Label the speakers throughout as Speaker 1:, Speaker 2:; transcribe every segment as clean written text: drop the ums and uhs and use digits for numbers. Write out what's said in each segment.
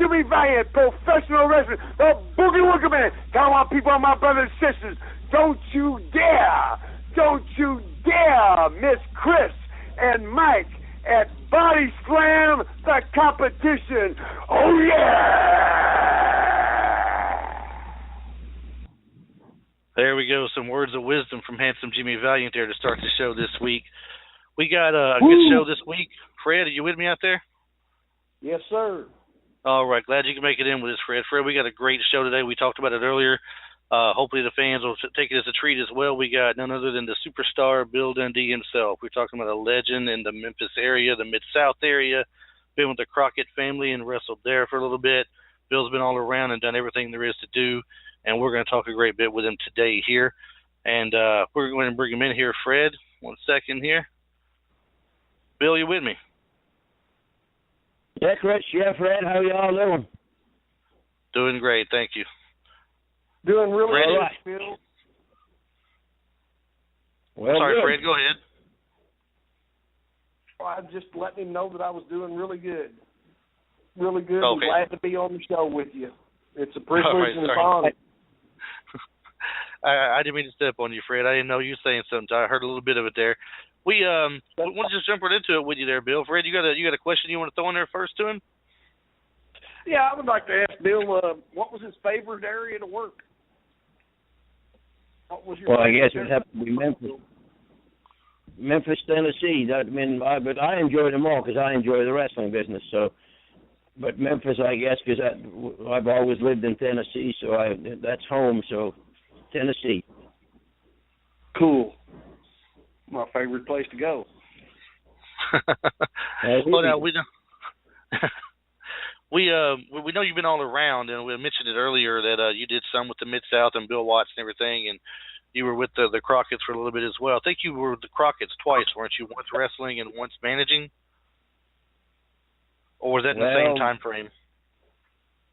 Speaker 1: Jimmy Valiant, professional wrestler, the Boogie Woogie Man. Come on, people, my brothers and sisters, don't you dare miss Chris and Mike at Body Slam, the competition. Oh, yeah!
Speaker 2: There we go. Some words of wisdom from handsome Jimmy Valiant there to start the show this week. We got a good show this week. Fred, are you with me out there?
Speaker 3: Yes, sir.
Speaker 2: All right. Glad you can make it in with us, Fred. Fred, we got a great show today. We talked about it earlier. Hopefully the fans will take it as a treat as well. We got none other than the superstar Bill Dundee himself. We're talking about a legend in the Memphis area, the Mid-South area. Been with the Crockett family and wrestled there for a little bit. Bill's been all around and done everything there is to do, and we're going to talk a great bit with him today here. And we're going to bring him in here, Fred. 1 second here. Bill, you with me?
Speaker 4: Yeah, Chris. Yeah, Fred. How y'all doing?
Speaker 2: Doing great, thank you.
Speaker 3: Doing really
Speaker 2: Fred,
Speaker 3: good, Phil.
Speaker 4: Well,
Speaker 2: sorry,
Speaker 4: good.
Speaker 2: Fred. Go ahead.
Speaker 3: Well, I just letting him know that I was doing really good. Really good.
Speaker 2: Okay.
Speaker 3: I'm glad to be on the show with you. It's a privilege
Speaker 2: All right,
Speaker 3: and an
Speaker 2: sorry.
Speaker 3: honor.
Speaker 2: I didn't mean to step on you, Fred. I didn't know you were saying something. I heard a little bit of it there. We want to just jump right into it with you there, Bill. Fred, you got a question you want to throw in there first to him?
Speaker 3: Yeah, I would like to ask Bill, what was his favorite area to work? What was your
Speaker 4: Well, I
Speaker 3: favorite
Speaker 4: guess it'd
Speaker 3: area?
Speaker 4: have to be Memphis, Tennessee. But I enjoy them all because I enjoy the wrestling business. So, but Memphis, I guess, because I've always lived in Tennessee, so that's home. So, Tennessee.
Speaker 3: Cool. My favorite place to go.
Speaker 2: Well, now we know we know you've been all around, and we mentioned it earlier that you did some with the Mid-South and Bill Watts and everything, and you were with the Crockett's for a little bit as well. I think you were with the Crockett's twice, weren't you? Once wrestling and once managing, or was that in the same time frame?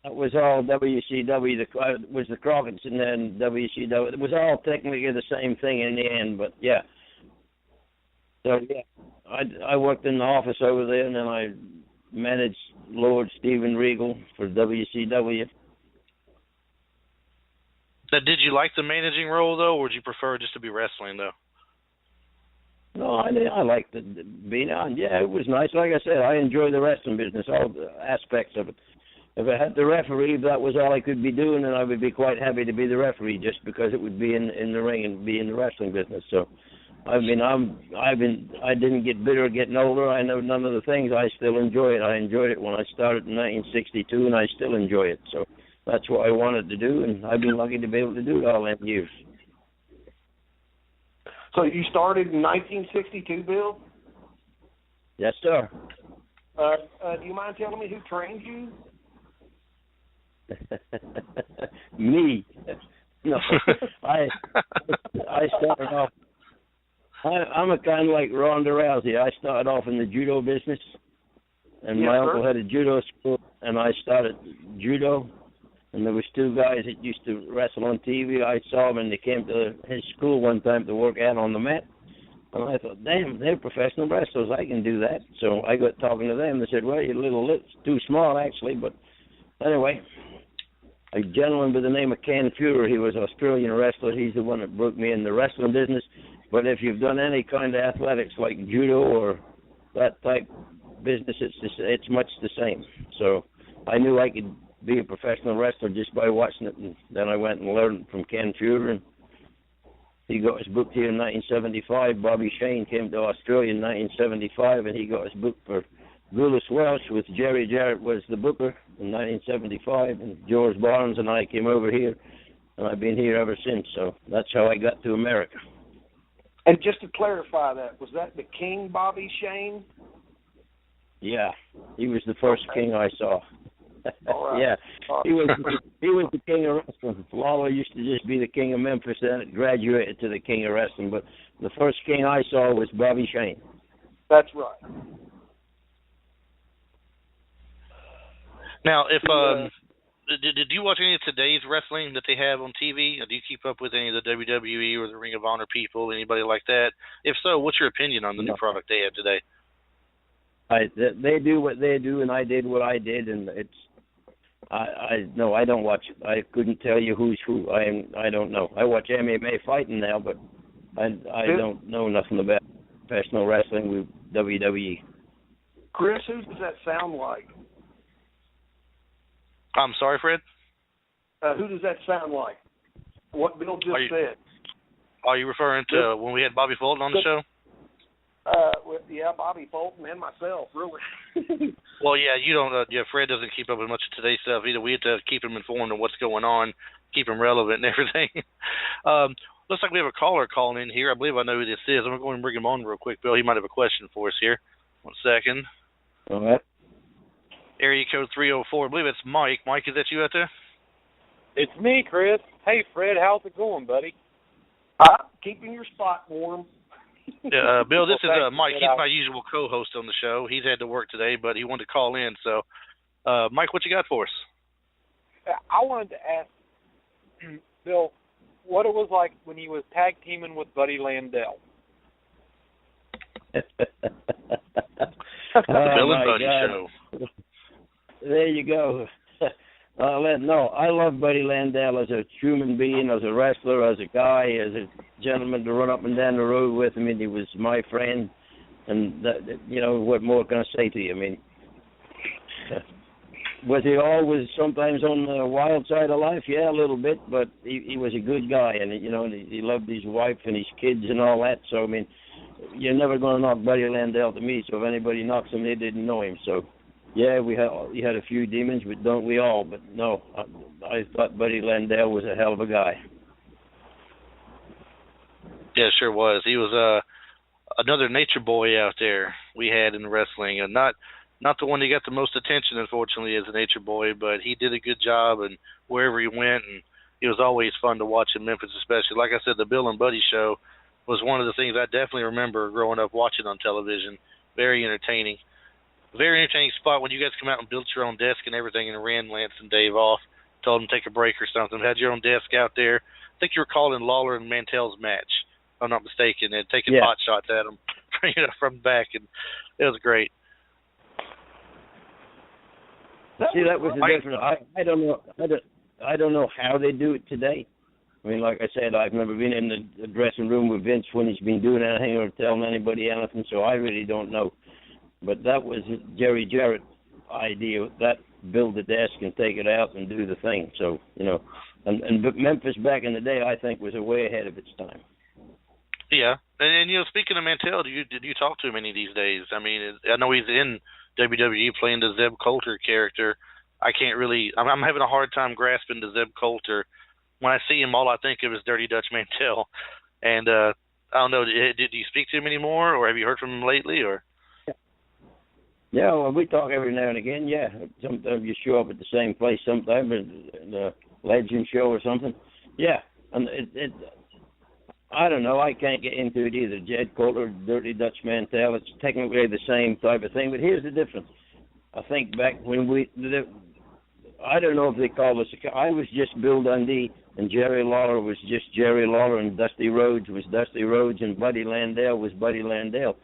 Speaker 4: It was all WCW. It was the Crockett's and then WCW. It was all technically the same thing in the end, but yeah. So yeah, I worked in the office over there, and then I managed Lord Steven Regal for WCW.
Speaker 2: Now, did you like the managing role though, or did you prefer just to be wrestling though?
Speaker 4: No, I liked being on. Yeah, it was nice. Like I said, I enjoy the wrestling business, all the aspects of it. If I had the referee, if that was all I could be doing, then I would be quite happy to be the referee, just because it would be in the ring and be in the wrestling business. So, I mean, I didn't get bitter getting older. I know none of the things. I still enjoy it. I enjoyed it when I started in 1962, and I still enjoy it. So that's what I wanted to do, and I've been lucky to be able to do it all them years.
Speaker 3: So you started in 1962, Bill?
Speaker 4: Yes, sir.
Speaker 3: Do you mind telling me who trained you?
Speaker 4: Me. No, I started off. I'm a kind of like Ronda Rousey. I started off in the judo business, and my uncle had a judo school, and I started judo. And there was two guys that used to wrestle on TV. I saw them, and they came to his school one time to work out on the mat. And I thought, damn, they're professional wrestlers. I can do that. So I got talking to them. They said, well, you're a little too small, actually. But anyway, a gentleman by the name of Ken Fuhrer, he was an Australian wrestler. He's the one that broke me in the wrestling business. But if you've done any kind of athletics like judo or that type business, it's much the same. So I knew I could be a professional wrestler just by watching it, and then I went and learned from Ken Fuhrer, and he got us booked here in 1975. Bobby Shane came to Australia in 1975, and he got us booked for Willis Welsh with Jerry Jarrett was the booker in 1975, and George Barnes and I came over here, and I've been here ever since. So that's how I got to America.
Speaker 3: And just to clarify that, was that the King Bobby Shane?
Speaker 4: Yeah, he was the first king I saw.
Speaker 3: All right.
Speaker 4: Yeah, he was the king of wrestling. Lawler used to just be the king of Memphis, then it graduated to the king of wrestling. But the first king I saw was Bobby Shane.
Speaker 3: That's right.
Speaker 2: Now, if did you watch any of today's wrestling that they have on TV? Or do you keep up with any of the WWE or the Ring of Honor people, anybody like that? If so, what's your opinion on the new product they have today?
Speaker 4: They do what they do, and I did what I did, and No, I don't watch. I couldn't tell you who's who. I don't know. I watch MMA fighting now, but I don't know nothing about professional wrestling with WWE.
Speaker 3: Chris, who does that sound like?
Speaker 2: I'm sorry, Fred?
Speaker 3: Who does that sound like? What Bill just said.
Speaker 2: Are you referring to when we had Bobby Fulton on the show?
Speaker 3: Yeah, Bobby Fulton and myself, really.
Speaker 2: Well, yeah, you don't. Fred doesn't keep up with much of today's stuff either. We have to keep him informed of what's going on, keep him relevant and everything. Looks like we have a caller calling in here. I believe I know who this is. I'm going to go and bring him on real quick, Bill. He might have a question for us here. 1 second.
Speaker 4: All right.
Speaker 2: Area code 304. I believe it's Mike. Mike, is that you out there?
Speaker 5: It's me, Chris. Hey, Fred, how's it going, buddy?
Speaker 3: Keeping your spot warm.
Speaker 2: Bill, this is Mike. He's my usual co-host on the show. He's had to work today, but he wanted to call in. So, Mike, what you got for us?
Speaker 5: I wanted to ask Bill what it was like when he was tag teaming with Buddy Landell.
Speaker 2: The Bill and Buddy show.
Speaker 4: There you go. No, I love Buddy Landell as a human being, as a wrestler, as a guy, as a gentleman to run up and down the road with. I mean, he was my friend, and what more can I say to you? I mean, was he always sometimes on the wild side of life? Yeah, a little bit, but he was a good guy, and he loved his wife and his kids and all that. So I mean, you're never going to knock Buddy Landell to me. So if anybody knocks him, they didn't know him. So. Yeah, he had a few demons, but don't we all? But no, I thought Buddy Landell was a hell of a guy.
Speaker 2: Yeah, sure was. He was another nature boy out there we had in wrestling, and not the one that got the most attention, unfortunately, as a nature boy, but he did a good job, and wherever he went, and it was always fun to watch in Memphis, especially. Like I said, the Bill and Buddy show was one of the things I definitely remember growing up watching on television. Very entertaining. Very entertaining spot when you guys come out and built your own desk and everything and ran Lance and Dave off, told them to take a break or something, had your own desk out there. I think you were calling Lawler and Mantell's match, if I'm not mistaken, and taking pot shots at them from the back, and it was great.
Speaker 4: See, that was the difference. I don't know how they do it today. I mean, like I said, I've never been in the dressing room with Vince when he's been doing anything or telling anybody anything, so I really don't know. But that was Jerry Jarrett's idea, that build the desk and take it out and do the thing. So, and Memphis back in the day, I think, was way ahead of its time.
Speaker 2: Yeah. And speaking of Mantell, did you talk to him any of these days? I mean, I know he's in WWE playing the Zeb Coulter character. I'm having a hard time grasping the Zeb Coulter. When I see him, all I think of is Dirty Dutch Mantell. And I don't know, did you speak to him anymore, or have you heard from him lately, or?
Speaker 4: Yeah, well, we talk every now and again, yeah. Sometimes you show up at the same place sometime, the Legend show or something. Yeah, and I don't know, I can't get into it either. Jed Coulter, Dirty Dutch Mantell, it's technically the same type of thing, but here's the difference. I think back when I don't know if they called us, I was just Bill Dundee, and Jerry Lawler was just Jerry Lawler, and Dusty Rhodes was Dusty Rhodes, and Buddy Landell was Buddy Landell.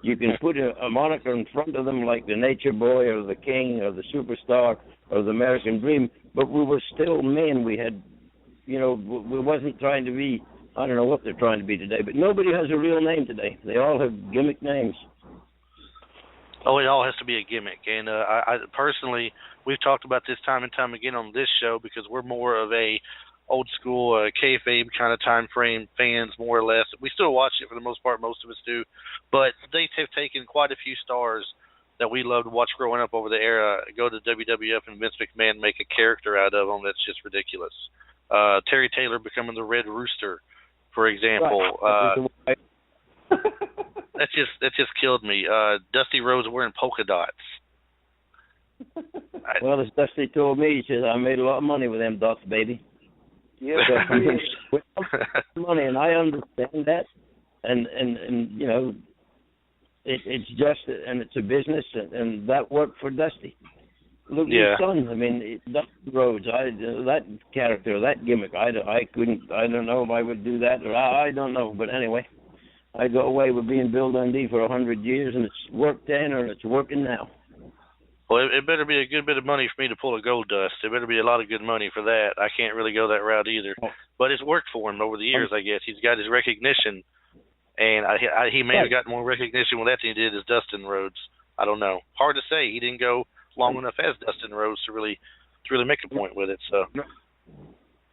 Speaker 4: You can put a moniker in front of them like the Nature Boy or the King or the Superstar or the American Dream, but we were still men. We had, we wasn't trying to be, I don't know what they're trying to be today, but nobody has a real name today. They all have gimmick names.
Speaker 2: Oh, it all has to be a gimmick. And I personally, we've talked about this time and time again on this show because we're more of a old school kayfabe kind of time frame fans, more or less. We still watch it for the most part, most of us do, but they have taken quite a few stars that we loved to watch growing up over the era, go to WWF and Vince McMahon make a character out of them that's just ridiculous. Terry Taylor becoming the Red Rooster, for example.
Speaker 4: Right.
Speaker 2: That just killed me. Dusty Rhodes wearing polka dots.
Speaker 4: Well, as Dusty told me, he says, I made a lot of money with them dots, baby.
Speaker 3: Yeah,
Speaker 4: money, and I understand that, and it's just, and it's a business, and that worked for Dusty. Look at his son. I mean, Dusty Rhodes. That character, that gimmick. I don't know if I would do that, or I don't know. But anyway, I go away with being Bill Dundee for 100 years, and it's worked then, or it's working now.
Speaker 2: Well, it better be a good bit of money for me to pull a gold dust. It better be a lot of good money for that. I can't really go that route either. But it's worked for him over the years, I guess. He's got his recognition, and he may have gotten more recognition with that than he did as Dustin Rhodes. I don't know. Hard to say. He didn't go long enough as Dustin Rhodes to really make a point with it. So.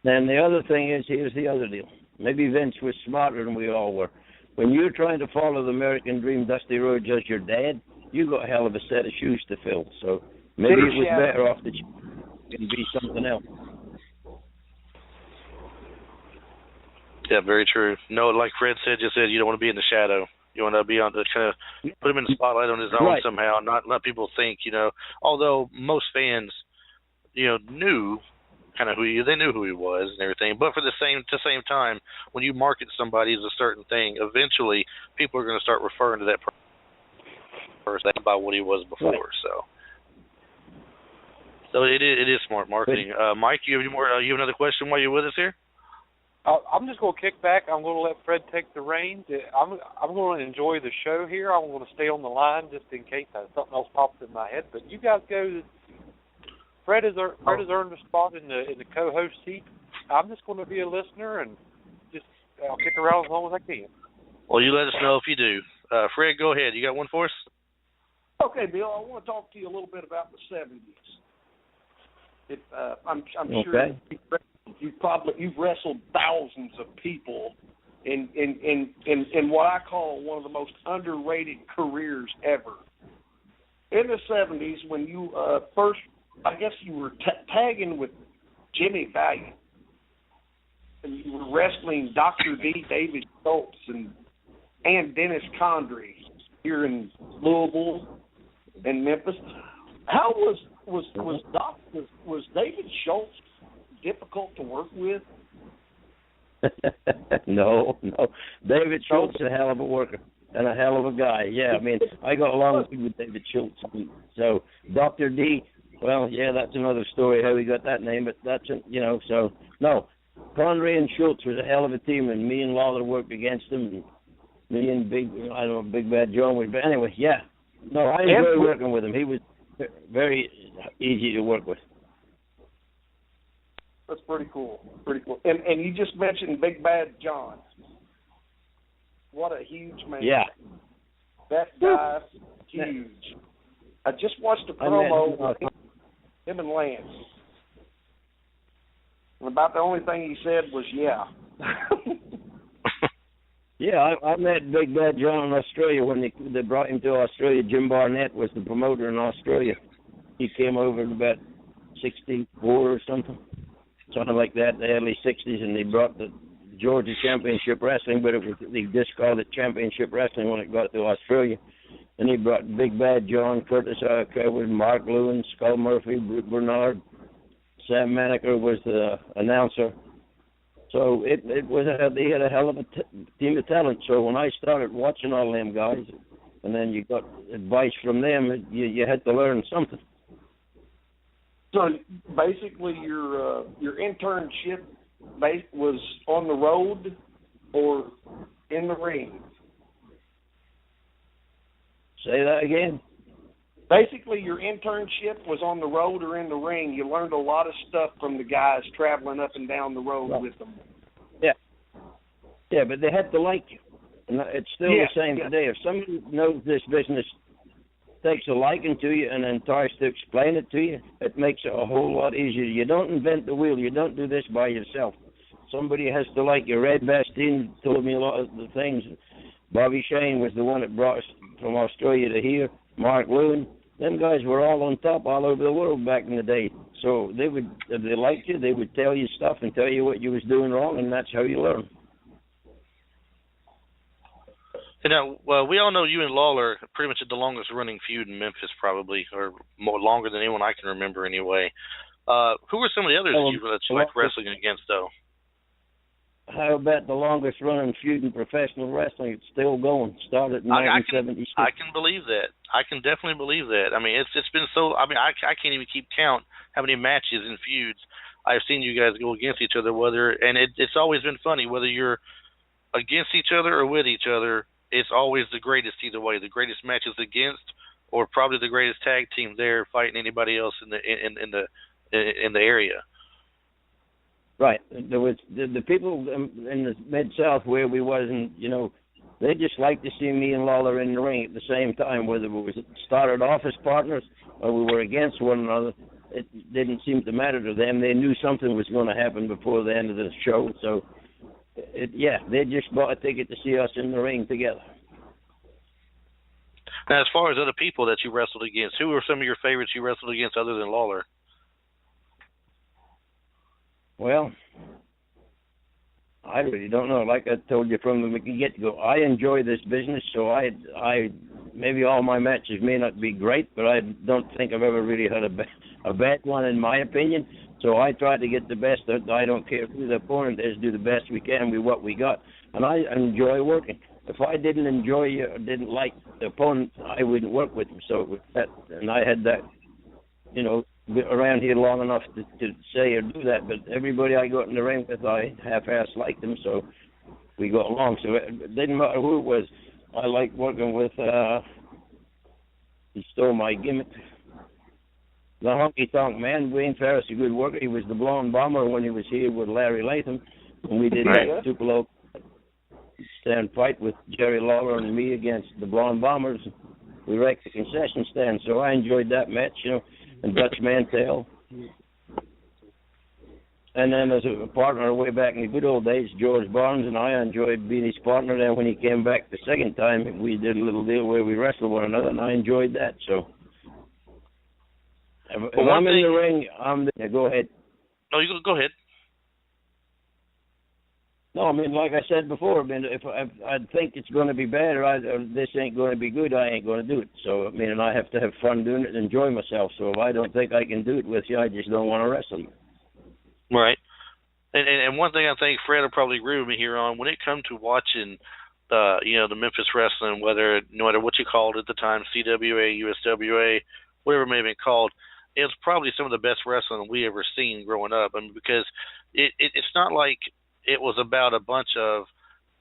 Speaker 4: And the other thing is, here's the other deal. Maybe Vince was smarter than we all were. When you're trying to follow the American Dream, Dusty Rhodes as your dad, you got a hell of a set of shoes to fill. So maybe it was better off that you can be something else.
Speaker 2: Yeah, very true. No, like Fred just said, you don't want to be in the shadow. You want to be on the kind of put him in the spotlight on his own somehow, not let people think, although most fans, knew kind of they knew who he was and everything. But for the same time, when you market somebody as a certain thing, eventually people are going to start referring to that person by what he was before. So it is smart marketing. Mike, you have any more? You have another question while you're with us here?
Speaker 5: I'm just going to kick back. I'm going to let Fred take the reins. I'm going to enjoy the show here. I'm going to stay on the line just in case something else pops in my head. But you guys go. Fred has earned a spot in the co-host seat. I'm just going to be a listener and I'll kick around as long as I can.
Speaker 2: Well, you let us know if you do. Fred, go ahead. You got one for us?
Speaker 3: Okay, Bill. I want to talk to you a little bit about the 70s. I'm sure you've wrestled thousands of people in what I call one of the most underrated careers ever. In the 70s, when you first, I guess you were tagging with Jimmy Valiant, and you were wrestling Dr. D, David Schultz, and Dennis Condrey here in Louisville and Memphis. How was David Schultz difficult to work with?
Speaker 4: No. David Schultz is a hell of a worker and a hell of a guy. Yeah, I mean, I got along with David Schultz. So Dr. D, well, yeah, that's another story how he got that name, but that's, so, no. Conrad and Schultz was a hell of a team, and me and Lawler worked against them, and me and Big Bad John was, but anyway, yeah. No, I enjoyed working with him. He was very easy to work with.
Speaker 3: That's pretty cool. And you just mentioned Big Bad John. What a huge man.
Speaker 4: Yeah.
Speaker 3: That guy, huge. I just watched a promo with him and Lance. And about the only thing he said was, yeah.
Speaker 4: Yeah, I met Big Bad John in Australia when they brought him to Australia. Jim Barnett was the promoter in Australia. He came over in about 64 or something like that, the early 60s, and they brought the Georgia Championship Wrestling, but they just called it Championship Wrestling when it got to Australia. And he brought Big Bad John, Curtis Arquette, Mark Lewin, Skull Murphy, Brute Bernard, Sam Maneker was the announcer. So it was they had a hell of a team of talent. So when I started watching all them guys, and then you got advice from them, you had to learn something.
Speaker 3: So basically, your internship was on the road or in the ring?
Speaker 4: Say that again.
Speaker 3: Basically, your internship was on the road or in the ring. You learned a lot of stuff from the guys traveling up and down the road with them.
Speaker 4: Yeah, but they had to like you. And it's still the same today. If somebody knows this business, takes a liking to you, and then tries to explain it to you, it makes it a whole lot easier. You don't invent the wheel. You don't do this by yourself. Somebody has to like you. Red Bastien told me a lot of the things. Bobby Shane was the one that brought us from Australia to here. Mark Lewin. Them guys were all on top all over the world back in the day. So if they liked you, they would tell you stuff and tell you what you was doing wrong, and that's how you learn.
Speaker 2: Well, we all know you and Lawler pretty much had the longest running feud in Memphis, probably, or longer than anyone I can remember anyway. Who were some of the others you liked wrestling against, though?
Speaker 4: How about the longest running feud in professional wrestling? It's still going. Started in 1976.
Speaker 2: I can believe that. I can definitely believe that. I mean, it's been so. I mean, I can't even keep count how many matches and feuds I've seen you guys go against each other. It's always been funny whether you're against each other or with each other. It's always the greatest either way. The greatest matches against or probably the greatest tag team there, fighting anybody else in the area.
Speaker 4: Right. There was the people in the Mid-South where we wasn't, they just liked to see me and Lawler in the ring at the same time, whether we started off as partners or we were against one another. It didn't seem to matter to them. They knew something was going to happen before the end of the show. So, they just bought a ticket to see us in the ring together.
Speaker 2: Now, as far as other people that you wrestled against, who were some of your favorites you wrestled against other than Lawler?
Speaker 4: Well, I really don't know. Like I told you from the get-go, I enjoy this business, so I maybe all my matches may not be great, but I don't think I've ever really had a bad one in my opinion. So I try to get the best. I don't care who the opponent is, do the best we can with what we got. And I enjoy working. If I didn't enjoy or didn't like the opponent, I wouldn't work with him. So with that, and I had that, around here long enough to say or do that. But everybody I got in the ring with, I half-ass liked them, so we got along. So it didn't matter who it was. I liked working with, he stole my gimmick, the honky-tonk man. Wayne Ferris, a good worker. He was the Blonde Bomber when he was here with Larry Latham. And we did that Tupelo stand fight with Jerry Lawler and me against the Blonde Bombers. We wrecked the concession stand, so I enjoyed that match, and Dutch Mantell. And then as a partner way back in the good old days, George Barnes, and I enjoyed being his partner. Then when he came back the second time, we did a little deal where we wrestled one another, and I enjoyed that. So if I'm in the ring, go ahead.
Speaker 2: No, you go ahead.
Speaker 4: No, I mean, like I said before, if I think it's going to be bad or this ain't going to be good, I ain't going to do it. So, and I have to have fun doing it and enjoy myself. So if I don't think I can do it with you, I just don't want to wrestle you.
Speaker 2: Right. And one thing I think Fred will probably agree with me here on, when it comes to watching the Memphis wrestling, no matter what you called it at the time, CWA, USWA, whatever it may have been called, it was probably some of the best wrestling we ever seen growing up. Because it's not like it was about a bunch of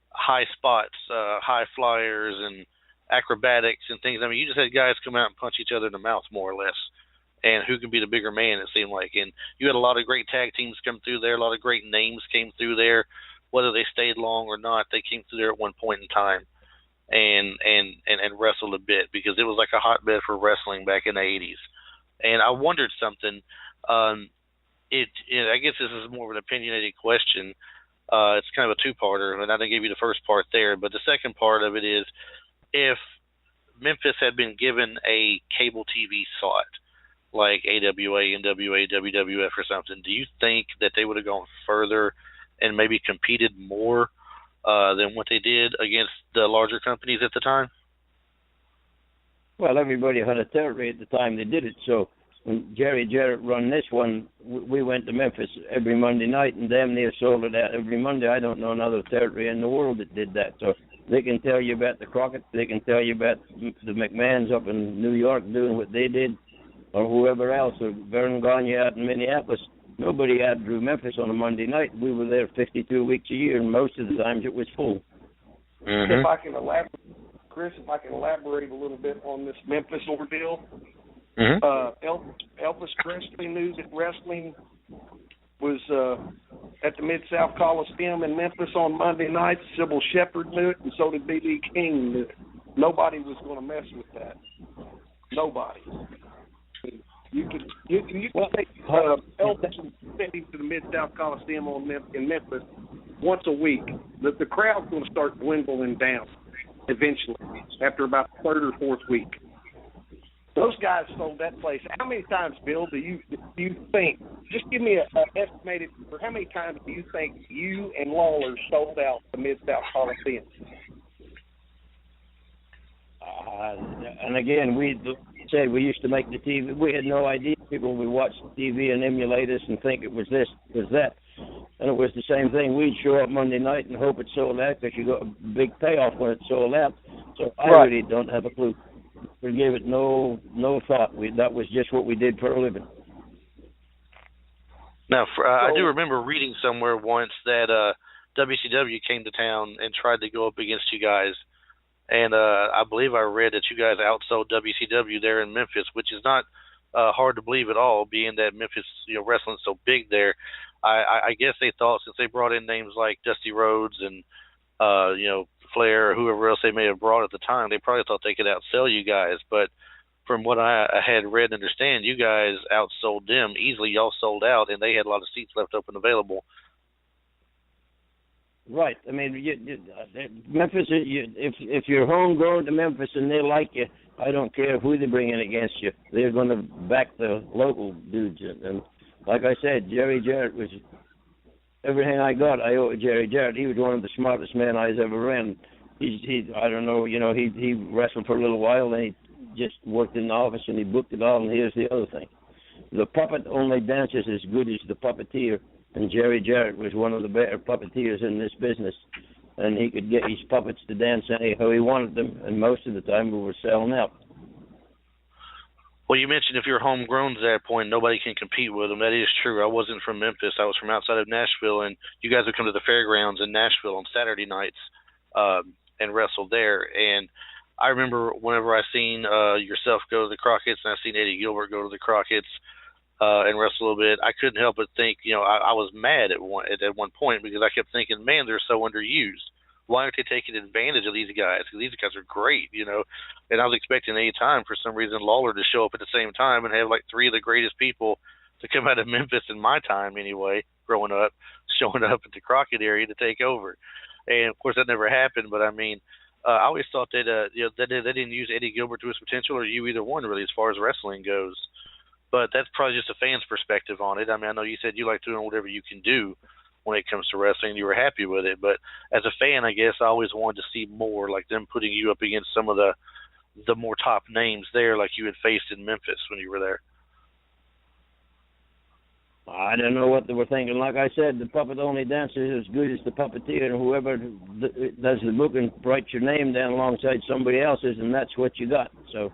Speaker 2: high spots, high flyers, and acrobatics and things. You just had guys come out and punch each other in the mouth, more or less, and who can be the bigger man, it seemed like. And you had a lot of great tag teams come through there. A lot of great names came through there. Whether they stayed long or not, they came through there at one point in time and wrestled a bit, because it was like a hotbed for wrestling back in the 80s. And I wondered something. I guess this is more of an opinionated question. It's kind of a two-parter, and I didn't give you the first part there. But the second part of it is, if Memphis had been given a cable TV slot, like AWA, NWA, WWF or something, do you think that they would have gone further and maybe competed more than what they did against the larger companies at the time?
Speaker 4: Well, everybody had a territory at the time they did it, so when Jerry Jarrett run this one, we went to Memphis every Monday night and damn near sold it out every Monday. I don't know another territory in the world that did that. So they can tell you about the Crockett, they can tell you about the McMahons up in New York doing what they did, or whoever else, or Vern Gagne out in Minneapolis. Nobody outdrew Memphis on a Monday night. We were there 52 weeks a year, and most of the times it was full.
Speaker 2: Mm-hmm.
Speaker 3: If I can elaborate, Chris, a little bit on this Memphis ordeal.
Speaker 2: Mm-hmm.
Speaker 3: Elvis Presley knew that wrestling was at the Mid-South Coliseum in Memphis on Monday nights. Sybil Shepherd knew it, and so did B.B. King knew it. Nobody was going to mess with that. Nobody. You can take Elvis to the Mid-South Coliseum in Memphis once a week. The crowd's going to start dwindling down eventually after about the third or fourth week. Those guys sold that place. How many times, Bill, do you think? Just give me an estimated. For how many times do you think you and Lawler sold out the Mid-South Coliseum?
Speaker 4: And again, we we used to make the TV. We had no idea. People would watch the TV and emulate us and think it was this, it was that. And it was the same thing. We'd show up Monday night and hope it sold out, because you got a big payoff when it sold out. So I really don't have a clue. We gave it no thought. That was just what we did for a living.
Speaker 2: Now, I do remember reading somewhere once that WCW came to town and tried to go up against you guys, And I believe I read that you guys outsold WCW there in Memphis, which is not hard to believe at all, being that Memphis, wrestling's so big there. I guess they thought, since they brought in names like Dusty Rhodes and Flair or whoever else they may have brought at the time, they probably thought they could outsell you guys. But from what I had read and understand, you guys outsold them easily. Y'all sold out, and they had a lot of seats left open available.
Speaker 4: Right. I mean, Memphis. If you're homegrown to Memphis and they like you, I don't care who they bring in against you. They're going to back the local dudes. And like I said, Jerry Jarrett was everything I got. I owe Jerry Jarrett. He was one of the smartest men I ever ran. I don't know. He wrestled for a little while, and he just worked in the office and he booked it all. And here's the other thing: the puppet only dances as good as the puppeteer. And Jerry Jarrett was one of the better puppeteers in this business, and he could get his puppets to dance anyhow he wanted them, and most of the time we were selling out.
Speaker 2: Well, you mentioned if you're homegrown to that point, nobody can compete with them. That is true. I wasn't from Memphis. I was from outside of Nashville, and you guys would come to the fairgrounds in Nashville on Saturday nights and wrestle there. And I remember whenever I seen yourself go to the Crockett's, and I seen Eddie Gilbert go to the Crockett's, and wrestle a little bit, I couldn't help but think, I was mad at one point because I kept thinking, man, they're so underused. Why aren't they taking advantage of these guys? Because these guys are great, And I was expecting any time, for some reason, Lawler to show up at the same time and have like three of the greatest people to come out of Memphis in my time anyway, growing up, showing up at the Crockett area to take over. And of course that never happened, but I mean, I always thought that that they didn't use Eddie Gilbert to his potential, or you either one really, as far as wrestling goes. But that's probably just a fan's perspective on it. I mean, I know you said you like doing whatever you can do when it comes to wrestling. You were happy with it. But as a fan, I guess I always wanted to see more, like them putting you up against some of the more top names there, like you had faced in Memphis when you were there.
Speaker 4: I don't know what they were thinking. Like I said, the puppet only dances as good as the puppeteer, and whoever does the booking writes your name down alongside somebody else's, and that's what you got. So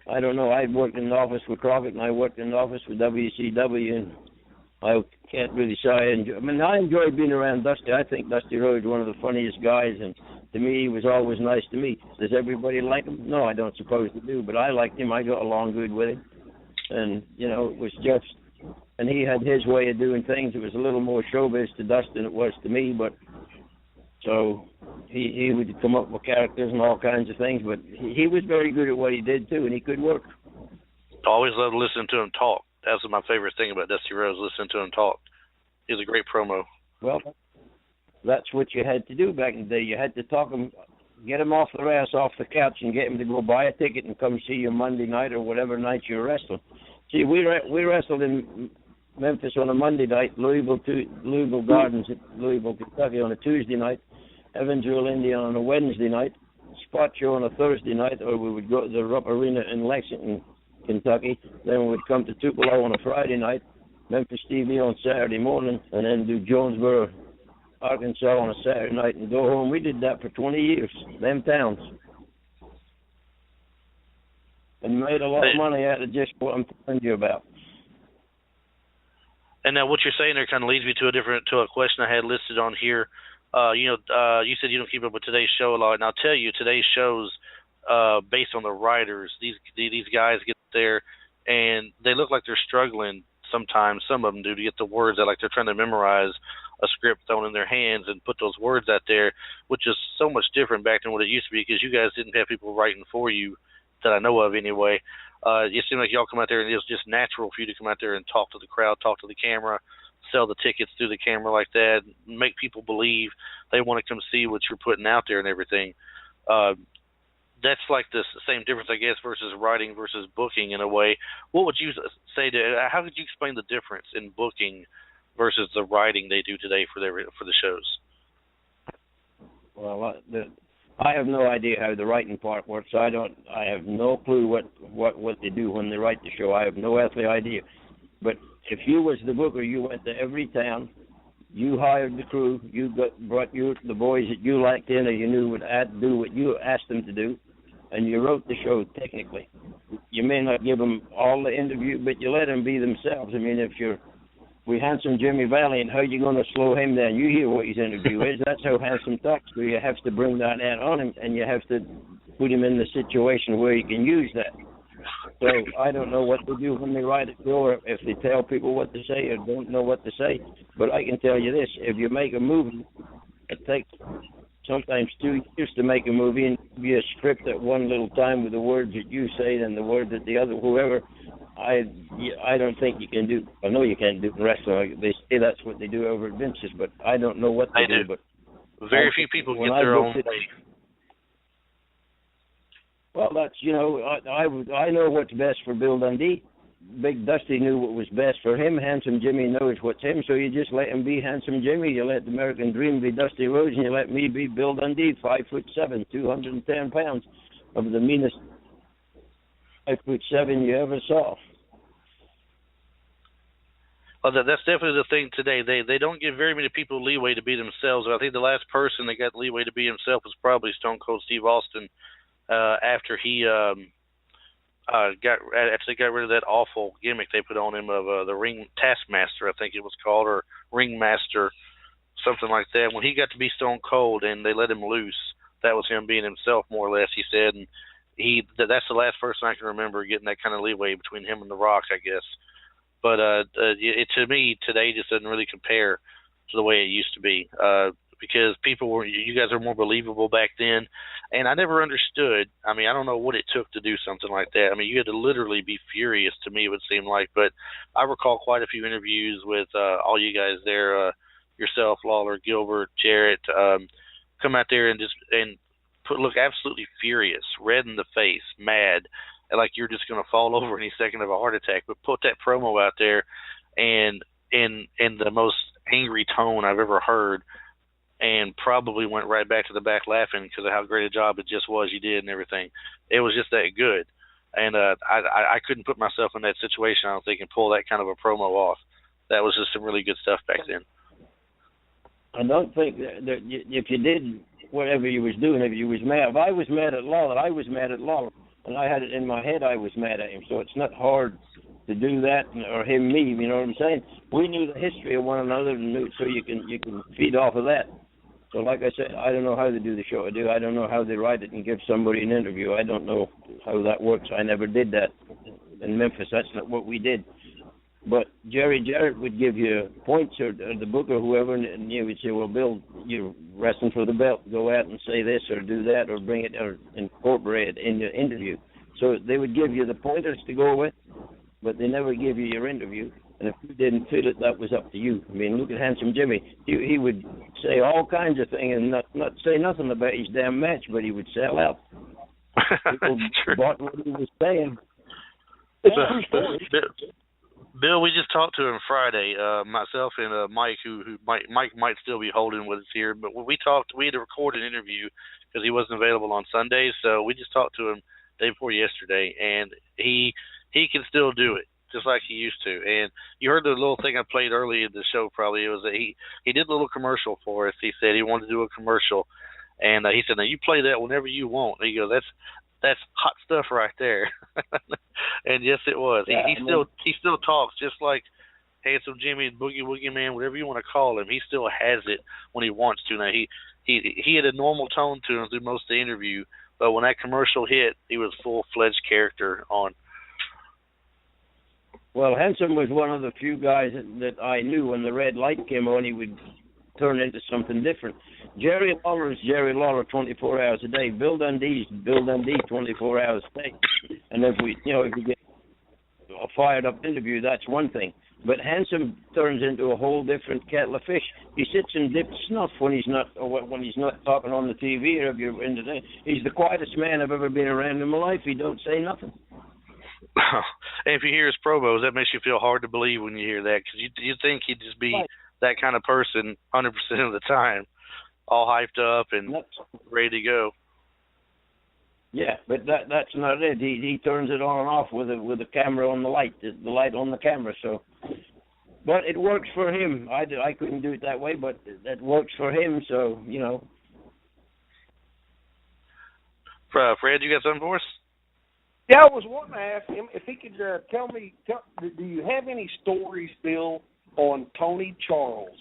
Speaker 4: I don't know. I worked in the office with Crockett, and I worked in the office with WCW, and I can't really say I enjoy being around Dusty. I think Dusty Rhodes is one of the funniest guys, and to me, he was always nice to me. Does everybody like him? No, I don't suppose they do, but I liked him. I got along good with him, and, it was just, and he had his way of doing things. It was a little more showbiz to Dusty than it was to me, but so he would come up with characters and all kinds of things, but he was very good at what he did, too, and he could work.
Speaker 2: I always loved listening to him talk. That was my favorite thing about Dusty Rhodes, listening to him talk. He was a great promo.
Speaker 4: Well, that's what you had to do back in the day. You had to talk him, get him off their ass, off the couch, and get him to go buy a ticket and come see you Monday night or whatever night you're wrestling. See, we wrestled in Memphis on a Monday night, Louisville Gardens at Louisville, Kentucky on a Tuesday night, Evansville, Indiana on a Wednesday night, Spot Show on a Thursday night, or we would go to the Rupp Arena in Lexington, Kentucky. Then we would come to Tupelo on a Friday night, Memphis TV on Saturday morning, and then do Jonesboro, Arkansas on a Saturday night and go home. We did that for 20 years, them towns. And made a lot of money out of just what I'm telling you about.
Speaker 2: And now what you're saying there kind of leads me to a question I had listed on here. You said you don't keep up with today's show a lot, and I'll tell you, today's show's based on the writers. These guys get there, and they look like they're struggling sometimes. Some of them do, to get the words out, like they're trying to memorize a script thrown in their hands and put those words out there, which is so much different back than what it used to be, because you guys didn't have people writing for you that I know of anyway. It seemed like y'all come out there and it was just natural for you to come out there and talk to the crowd, talk to the camera, sell the tickets through the camera like that, make people believe they want to come see what you're putting out there and everything. That's like the same difference, I guess, versus writing versus booking in a way. What would you say how could you explain the difference in booking versus the writing they do today for the shows?
Speaker 4: Well, I have no idea how the writing part works. I have no clue what they do when they write the show. I have no earthly idea. But if you was the booker, you went to every town, you hired the crew, brought the boys that you liked in or you knew would do what you asked them to do, and you wrote the show technically. You may not give them all the interview, but you let them be themselves. I mean, if you're with handsome Jimmy Valiant, how you going to slow him down? You hear what his interview is. That's how handsome talks. So you have to bring that out on him, and you have to put him in the situation where he can use that. So I don't know what they do when they write it, or if they tell people what to say or don't know what to say. But I can tell you this: if you make a movie, it takes sometimes 2 years to make a movie, and be a script at one little time with the words that you say and the words that the other whoever. I don't think you can do. I know you can't do in wrestling. They say that's what they do over at Vince's, but I don't know what they do. But
Speaker 2: very few people get their own way.
Speaker 4: Well, that's I know what's best for Bill Dundee. Big Dusty knew what was best for him. Handsome Jimmy knows what's him, so you just let him be Handsome Jimmy. You let the American Dream be Dusty Rhodes, and you let me be Bill Dundee, 5'7", 210 pounds, of the meanest 5'7" you ever saw.
Speaker 2: Well, that's definitely the thing today. They don't give very many people leeway to be themselves. I think the last person that got leeway to be himself was probably Stone Cold Steve Austin after he got rid of that awful gimmick they put on him of the Ring Taskmaster, I think it was called, or Ringmaster, something like that. When he got to be Stone Cold and they let him loose, that was him being himself, more or less, he said. And that's the last person I can remember getting that kind of leeway between him and The Rock, I guess. But to me, today just doesn't really compare to the way it used to be, because you guys are more believable back then, and I never understood. I mean, I don't know what it took to do something like that. I mean, you had to literally be furious, to me, it would seem like. But I recall quite a few interviews with all you guys there, yourself, Lawler, Gilbert, Jarrett, come out there and look absolutely furious, red in the face, mad, like you're just going to fall over any second of a heart attack. But put that promo out there, and in the most angry tone I've ever heard, and probably went right back to the back laughing because of how great a job it just was you did and everything. It was just that good. And I couldn't put myself in that situation, I don't think, and pull that kind of a promo off. That was just some really good stuff back then.
Speaker 4: I don't think that if you did whatever you was doing, if you was mad, if I was mad at Lawler, I was mad at Lawler. And I had it in my head I was mad at him. So it's not hard to do that, or him, me, you know what I'm saying? We knew the history of one another, so you can feed off of that. So like I said, I don't know how they do the show. I don't know how they write it and give somebody an interview. I don't know how that works. I never did that in Memphis. That's not what we did. But Jarrett would give you points, or the book or whoever, and you would say, well, Bill, you're wrestling for the belt. Go out and say this or do that or bring it or incorporate it in your interview. So they would give you the pointers to go with, but they never give you your interview. And if you didn't feel it, that was up to you. I mean, look at Handsome Jimmy. He would say all kinds of things and not say nothing about his damn match, but he would sell out. People bought what he was saying.
Speaker 2: Bill, we just talked to him Friday, myself and Mike, who Mike might still be holding with us here, but when we talked, we had to record an interview because he wasn't available on Sundays, so we just talked to him day before yesterday, and he can still do it, just like he used to. And you heard the little thing I played early in the show, probably. It was that he did a little commercial for us. He said he wanted to do a commercial, and he said, now you play that whenever you want. And he goes, that's hot stuff right there. And yes, it was. Yeah, he still talks just like Handsome Jimmy, Boogie Woogie Man, whatever you want to call him. He still has it when he wants to. Now he had a normal tone to him through most of the interview, but when that commercial hit, he was full-fledged character on.
Speaker 4: Well, Handsome was one of the few guys that I knew when the red light came on, he would turn into something different. Jerry Lawler is Jerry Lawler 24 hours a day. Bill Dundee is Bill Dundee 24 hours a day. And if you get a fired up interview, that's one thing. But Handsome turns into a whole different kettle of fish. He sits and dips snuff when he's not talking on the TV or if you're in the day. He's the quietest man I've ever been around in my life. He don't say nothing.
Speaker 2: And if you hear his promos, that makes you feel hard to believe when you hear that, because you think he'd just be that kind of person 100% of the time, all hyped up and ready to go.
Speaker 4: Yeah, but that's not it. He turns it on and off with a camera on the light on the camera. So, but it works for him. I couldn't do it that way, but that works for him. So
Speaker 2: Fred, you got something for us?
Speaker 3: Yeah, I was wanting to ask him if he could tell me. Do you have any stories, Bill, on Tony Charles.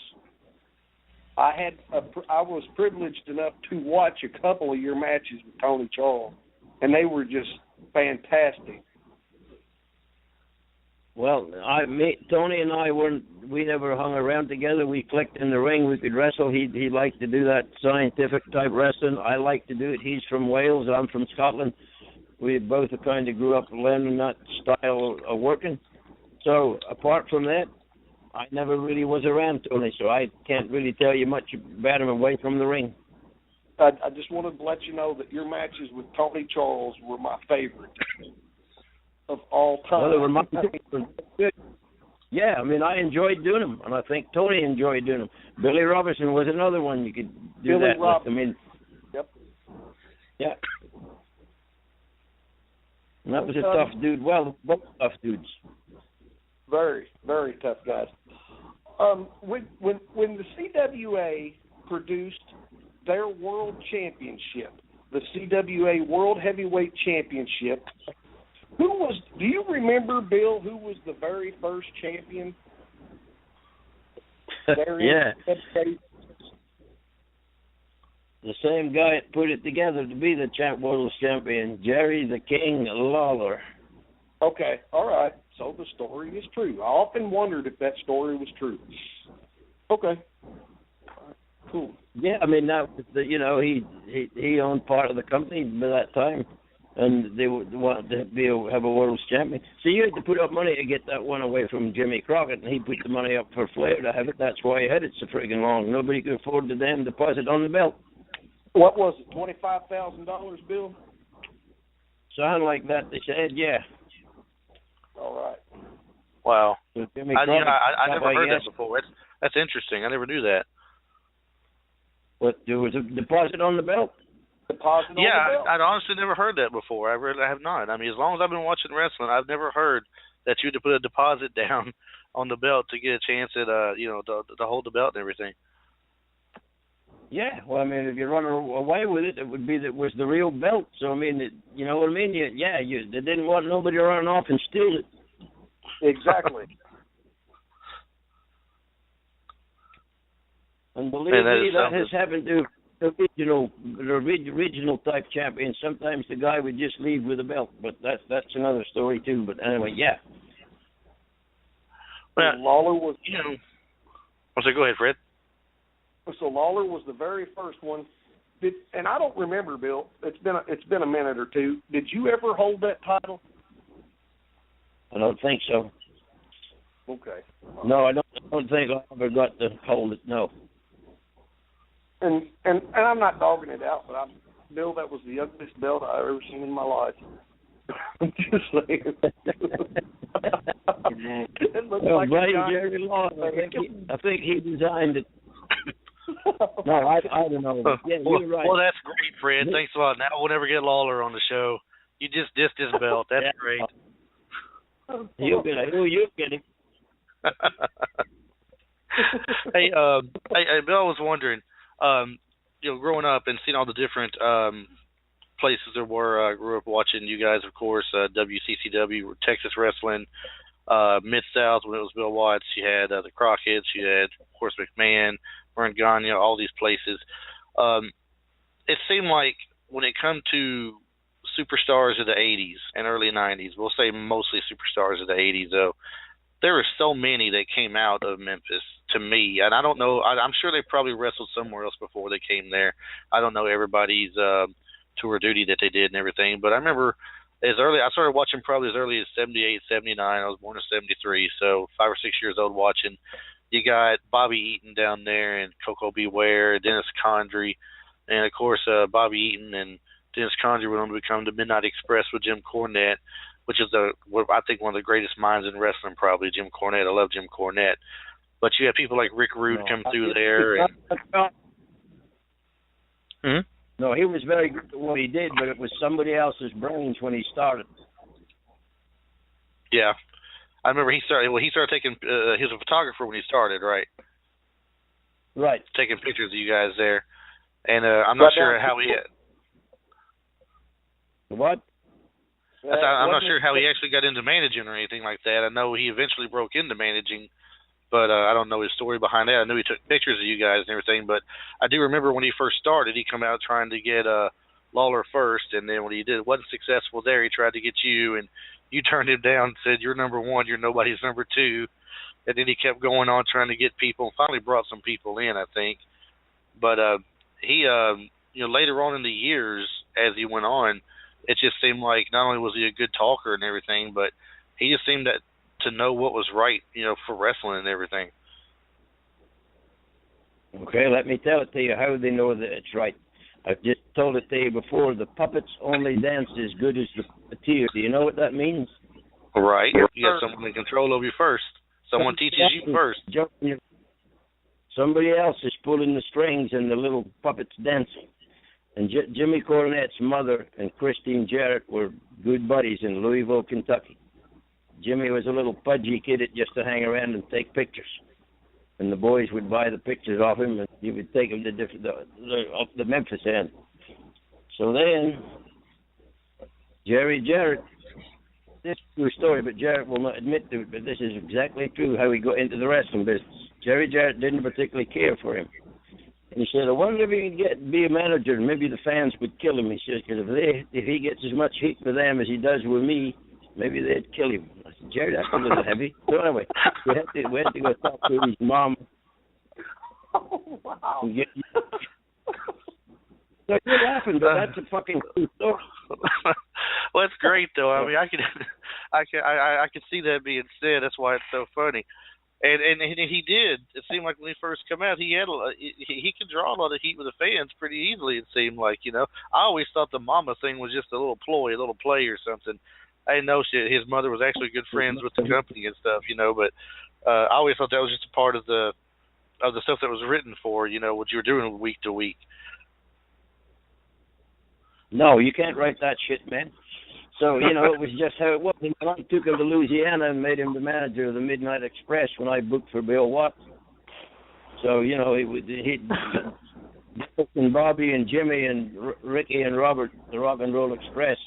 Speaker 3: I was privileged enough to watch a couple of your matches with Tony Charles, and they were just fantastic.
Speaker 4: Well, Tony and I we never hung around together. We clicked in the ring. We could wrestle. He liked to do that scientific type wrestling. I like to do it. He's from Wales. I'm from Scotland. We both kind of grew up learning that style of working. So apart from that, I never really was around Tony, so I can't really tell you much about him away from the ring.
Speaker 3: I just wanted to let you know that your matches with Tony Charles were my favorite of all time.
Speaker 4: Well, they were my favorite. Yeah, I mean, I enjoyed doing them, and I think Tony enjoyed doing them. Billy Robertson was another one you could do
Speaker 3: Billy
Speaker 4: that
Speaker 3: Robertson.
Speaker 4: with. I mean,
Speaker 3: yep.
Speaker 4: Yeah. And that was a tough dude. Well, both tough dudes.
Speaker 3: Very, very tough guys. When the CWA produced their world championship, the CWA World Heavyweight Championship, do you remember, Bill, who was the very first champion?
Speaker 4: Yeah. The same guy that put it together to be the world champion, Jerry the King Lawler.
Speaker 3: Okay, all right. So the story is true. I often wondered if that story was true. Okay. Cool.
Speaker 4: Yeah, I mean, that was he owned part of the company by that time, and they wanted to have a world champion. So you had to put up money to get that one away from Jimmy Crockett, and he put the money up for Flair to have it. That's why he had it so friggin' long. Nobody could afford the damn deposit on the belt.
Speaker 3: What was it, $25,000, Bill?
Speaker 4: Something like that, they said, yeah.
Speaker 3: All right.
Speaker 2: Wow.
Speaker 4: So
Speaker 2: I never heard that before. That's interesting. I never knew that.
Speaker 4: What, there was a deposit on the belt?
Speaker 3: Deposit on the belt?
Speaker 2: I'd honestly never heard that before. I really have not. I mean, as long as I've been watching wrestling, I've never heard that you had to put a deposit down on the belt to get a chance at, to hold the belt and everything.
Speaker 4: Yeah, well, I mean, if you run away with it, it would be that it was the real belt. So, I mean, you know what I mean? They didn't want nobody to run off and steal it.
Speaker 3: Exactly.
Speaker 4: And believe me, that has happened to the original type champion. Sometimes the guy would just leave with a belt, but that's another story too. But anyway, yeah.
Speaker 2: Well,
Speaker 3: Lawler was.
Speaker 2: Go ahead, Fred.
Speaker 3: So Lawler was the very first one. And I don't remember, Bill. It's been a minute or two. Did you ever hold that title?
Speaker 4: I don't think so.
Speaker 3: Okay.
Speaker 4: No, I don't think I ever got to hold it. No.
Speaker 3: And I'm not dogging it out, but Bill, that was the ugliest belt I've ever seen in my life. I'm just saying. It looks like
Speaker 4: Jerry Lawler. I think he designed it. No, I don't know. Yeah, you're right.
Speaker 2: Well, that's great, Fred. Thanks a lot. Now we'll never get Lawler on the show. You just dissed his belt. That's great.
Speaker 4: You'll get him.
Speaker 2: Hey, Bill, I was wondering, growing up and seeing all the different places there were, I grew up watching you guys, of course, WCCW, Texas Wrestling, Mid-South when it was Bill Watts. You had the Crockett's. You had, of course, McMahon, Vern Gagne, all these places. It seemed like when it come to superstars of the 80s and early 90s, we'll say mostly superstars of the 80s, though, there were so many that came out of Memphis to me. And I don't know, I'm sure they probably wrestled somewhere else before they came there. I don't know everybody's tour duty that they did and everything, but I remember I started watching probably as early as 78, 79. I was born in 73, so 5 or 6 years old watching. You got Bobby Eaton down there and Coco Beware, Dennis Condrey, and of course Bobby Eaton and Dennis Condrey went on to become the Midnight Express with Jim Cornette, which is I think one of the greatest minds in wrestling, probably Jim Cornette. I love Jim Cornette. But you have people like Rick Rude come through there. And,
Speaker 4: No, he was very good at what he did, but it was somebody else's brains when he started.
Speaker 2: Yeah. I remember he started taking, he was a photographer when he started, right?
Speaker 4: Right.
Speaker 2: Taking pictures of you guys there. And I'm not sure how he...
Speaker 4: What?
Speaker 2: I'm not sure how he actually got into managing or anything like that. I know he eventually broke into managing but I don't know his story behind that. I knew he took pictures of you guys and everything, but I do remember when he first started, he come out trying to get Lawler first, and then when he wasn't successful there, he tried to get you, and you turned him down and said, "You're number one, you're nobody's number two." And then he kept going on trying to get people, and finally brought some people in, I think. But he, later on in the years, as he went on, it just seemed like not only was he a good talker and everything, but he just seemed to know what was right, for wrestling and everything.
Speaker 4: Okay, let me tell it to you how they know that it's right. I've just told it to you before. The puppets only dance as good as the puppeteer. Do you know what that means?
Speaker 2: Right. You got someone in control of you first. Someone teaches you first.
Speaker 4: Somebody else is pulling the strings and the little puppets dancing. And Jimmy Cornette's mother and Christine Jarrett were good buddies in Louisville, Kentucky. Jimmy was a little pudgy kid that used to hang around and take pictures. And the boys would buy the pictures off him, and he would take them to the Memphis end. So then, Jerry Jarrett, this is a true story, but Jarrett will not admit to it, but this is exactly true how he got into the wrestling business. Jerry Jarrett didn't particularly care for him. And he said, I wonder if he could be a manager, and maybe the fans would kill him. He said, because if he gets as much heat for them as he does with me, maybe they'd kill him. I said, Jerry, that's a little heavy. So anyway, we had to go talk to his mom.
Speaker 1: Oh, wow.
Speaker 4: So you're laughing, but that's a fucking true story.
Speaker 2: Well, it's great though. I mean, I can see that being said. That's why it's so funny. And he did. It seemed like when he first came out, he could draw a lot of heat with the fans pretty easily. It seemed like, I always thought the mama thing was just a little ploy, a little play or something. I didn't know his mother was actually good friends with the company and stuff, But I always thought that was just a part of the stuff that was written for, what you were doing week to week.
Speaker 4: No, you can't write that shit, man. So, it was just how it was. And I took him to Louisiana and made him the manager of the Midnight Express when I booked for Bill Watts. So, he'd and Bobby and Jimmy and Ricky and Robert, the Rock and Roll Express,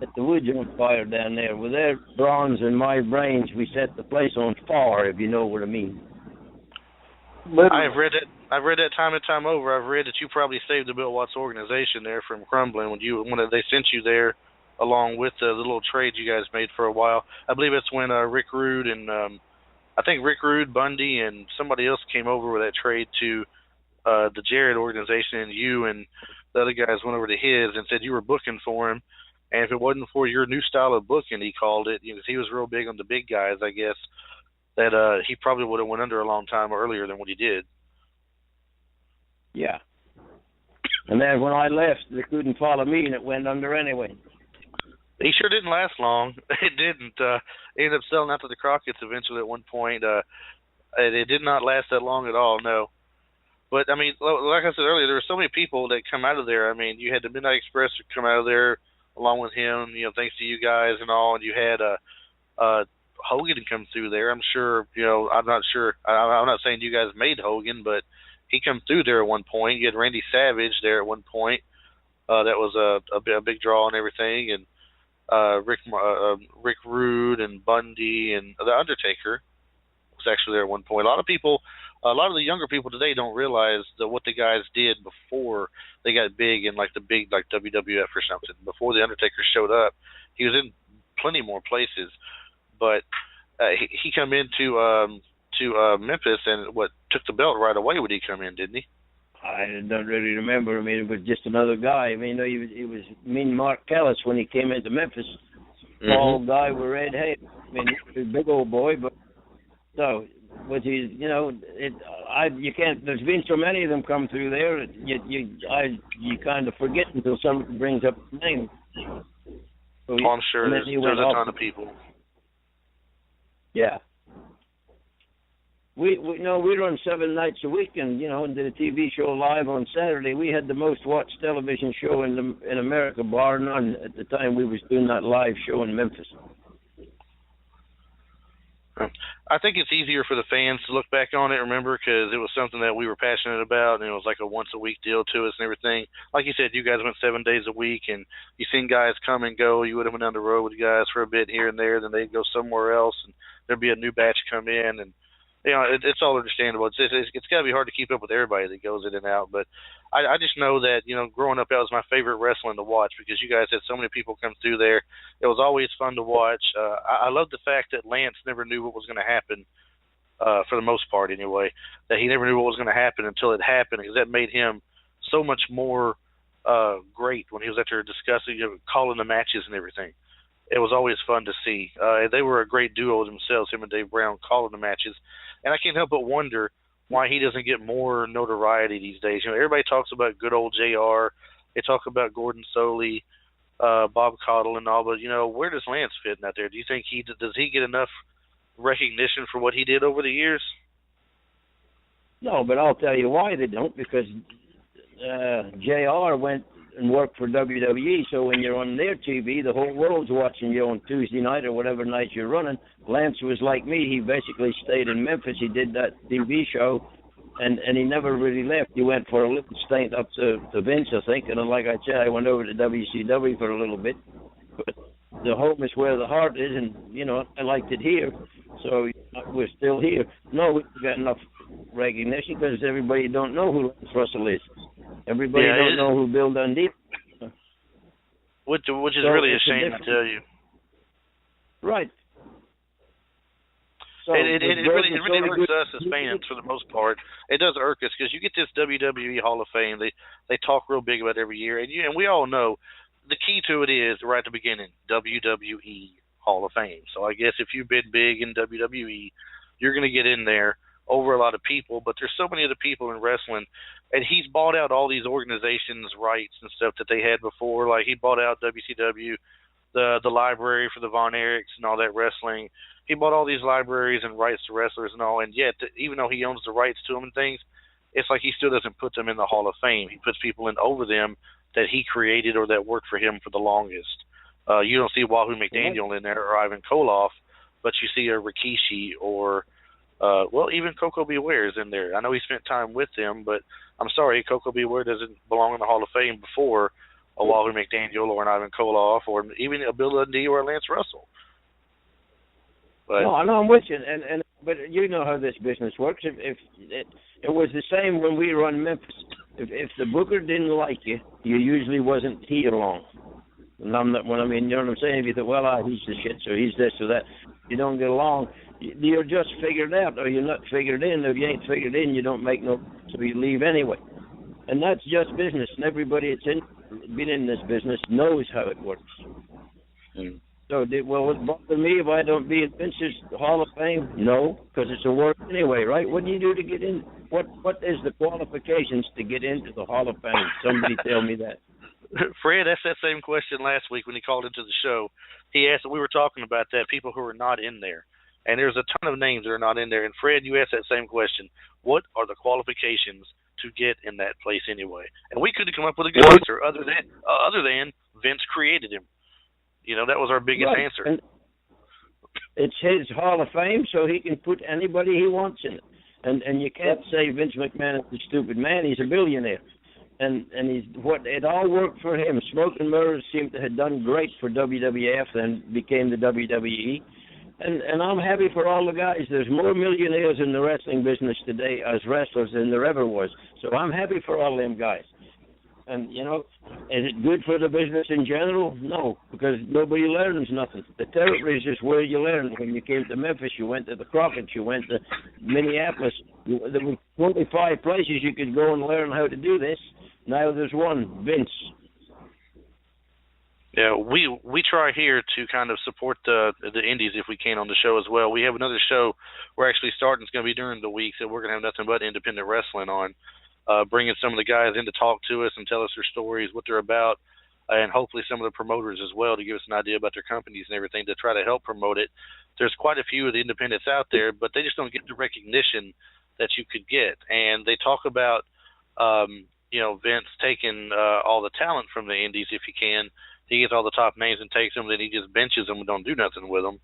Speaker 4: set the woods on fire down there. With their bronze and my brains, we set the place on fire, if you know what I mean.
Speaker 2: I've read that time and time over. I've read that you probably saved the Bill Watts organization there from crumbling when they sent you there, along with the little trade you guys made for a while. I believe it's when Rick Rude and I think Rick Rude, Bundy, and somebody else came over with that trade to the Jarrett organization, and you and the other guys went over to his and said you were booking for him. And if it wasn't for your new style of booking, he called it, because he was real big on the big guys, I guess, that he probably would have went under a long time earlier than what he did.
Speaker 4: Yeah. And then when I left, they couldn't follow me, and it went under anyway.
Speaker 2: He sure didn't last long. It didn't. He ended up selling out to the Crockett's eventually at one point. It did not last that long at all, no. But, I mean, like I said earlier, there were so many people that come out of there. I mean, you had the Midnight Express come out of there along with him, thanks to you guys and all, and you had Hogan come through there. I'm sure, I'm not sure. I'm not saying you guys made Hogan, but he come through there at one point. You had Randy Savage there at one point. That was a big draw and everything, and Rick Rude and Bundy and the Undertaker was actually there at one point. A lot of the younger people today don't realize that what the guys did before they got big in like WWF or something. Before the Undertaker showed up, he was in plenty more places. But he come into Memphis and took the belt right away when he come in, didn't he?
Speaker 4: I don't really remember. I mean, it was just another guy. I mean, he was Mark Callis when he came into Memphis. Tall guy with red hair. I mean, he was a big old boy, but so was he? You can't. There's been so many of them come through there. You kind of forget until someone brings up the name. So
Speaker 2: I'm sure there's a ton of people.
Speaker 4: Yeah. We run 7 nights a week, and and did a TV show live on Saturday. We had the most watched television show in America, bar none. At the time, we was doing that live show in Memphis.
Speaker 2: I think it's easier for the fans to look back on it, remember, because it was something that we were passionate about, and it was like a once-a-week deal to us and everything. Like you said, you guys went 7 days a week, and you seen guys come and go. You would have went down the road with guys for a bit here and there, then they'd go somewhere else, and there'd be a new batch come in, and you know, it's all understandable. It's got to be hard to keep up with everybody that goes in and out. But I just know that, you know, growing up, that was my favorite wrestling to watch because you guys had so many people come through there. It was always fun to watch. I love the fact that Lance never knew what was going to happen, for the most part anyway, that he never knew what was going to happen until it happened, because that made him so much more great when he was out there discussing, you know, calling the matches and everything. It was always fun to see. They were a great duo themselves, him and Dave Brown, calling the matches. And I can't help but wonder why he doesn't get more notoriety these days. You know, everybody talks about good old JR. They talk about Gordon Soley, Bob Caudle and all, but, you know, where does Lance fit in out there? Do you think does he get enough recognition for what he did over the years?
Speaker 4: No, but I'll tell you why they don't, because JR went and worked for WWE, so when you're on their TV, the whole world's watching you on Tuesday night or whatever night you're running. Lance was like me. He basically stayed in Memphis. He did that TV show, and he never really left. He went for a little stint up to Vince, I think, and then, like I said, I went over to WCW for a little bit. But the home is where the heart is, and, you know, I liked it here, so we're still here. No, we've got enough recognition because everybody don't know who Lance Russell is. Everybody don't know who Bill Dundee is.
Speaker 2: Which is really a shame, to tell you.
Speaker 4: Right. So
Speaker 2: it really irks us as fans for the most part. It does irk us because you get this WWE Hall of Fame. They talk real big about it every year, and we all know the key to it is right at the beginning, WWE Hall of Fame. So I guess if you've been big in WWE, you're going to get in there over a lot of people, but there's so many other people in wrestling, and he's bought out all these organizations' rights and stuff that they had before. Like, he bought out WCW, the library for the Von Erichs and all that wrestling. He bought all these libraries and rights to wrestlers and all, and yet, even though he owns the rights to them and things, it's like he still doesn't put them in the Hall of Fame. He puts people in over them that he created or that worked for him for the longest. You don't see Wahoo McDaniel in there or Ivan Koloff, but you see a Rikishi or even Coco Beware is in there. I know he spent time with them, but I'm sorry, Coco Beware doesn't belong in the Hall of Fame before a Wahoo McDaniel or an Ivan Koloff or even a Bill Dundee or a Lance Russell. But,
Speaker 4: no, I'm with you, but you know how this business works. If it was the same when we run Memphis. If the booker didn't like you, you usually wasn't here long. And I'm not, when I mean, you know what I'm saying? If you think, well, he's the shit, so he's this or that, you don't get along. You're just figured out, or you're not figured in. If you ain't figured in, you don't make no, so you leave anyway. And that's just business, and everybody that's been in this business knows how it works.
Speaker 2: Mm.
Speaker 4: So, will it bother me if I don't be in Vince's Hall of Fame? No, because it's a work anyway, right? What do you do to get in? What is the qualifications to get into the Hall of Fame? Somebody tell me that.
Speaker 2: Fred asked that same question last week when he called into the show. He asked, we were talking about that, people who are not in there. And there's a ton of names that are not in there. And Fred, you asked that same question. What are the qualifications to get in that place anyway? And we couldn't come up with a good answer other than Vince created him. You know, that was our biggest answer.
Speaker 4: And it's his Hall of Fame, so he can put anybody he wants in it. And you can't say Vince McMahon is a stupid man. He's a billionaire. And it all worked for him. Smoke and Mirrors seemed to have done great for WWF and became the WWE. And I'm happy for all the guys. There's more millionaires in the wrestling business today as wrestlers than there ever was. So I'm happy for all them guys. And, you know, is it good for the business in general? No, because nobody learns nothing. The territory is just where you learn. When you came to Memphis, you went to the Crockett's, you went to Minneapolis. There were 25 places you could go and learn how to do this. Now there's one, Vince.
Speaker 2: Yeah, we try here to kind of support the indies if we can on the show as well. We have another show we're actually starting. It's going to be during the week, so we're going to have nothing but independent wrestling on. Bringing some of the guys in to talk to us and tell us their stories, what they're about, and hopefully some of the promoters as well to give us an idea about their companies and everything to try to help promote it. There's quite a few of the independents out there, but they just don't get the recognition that you could get. And they talk about, Vince taking all the talent from the indies if he can. He gets all the top names and takes them, then he just benches them and don't do nothing with them,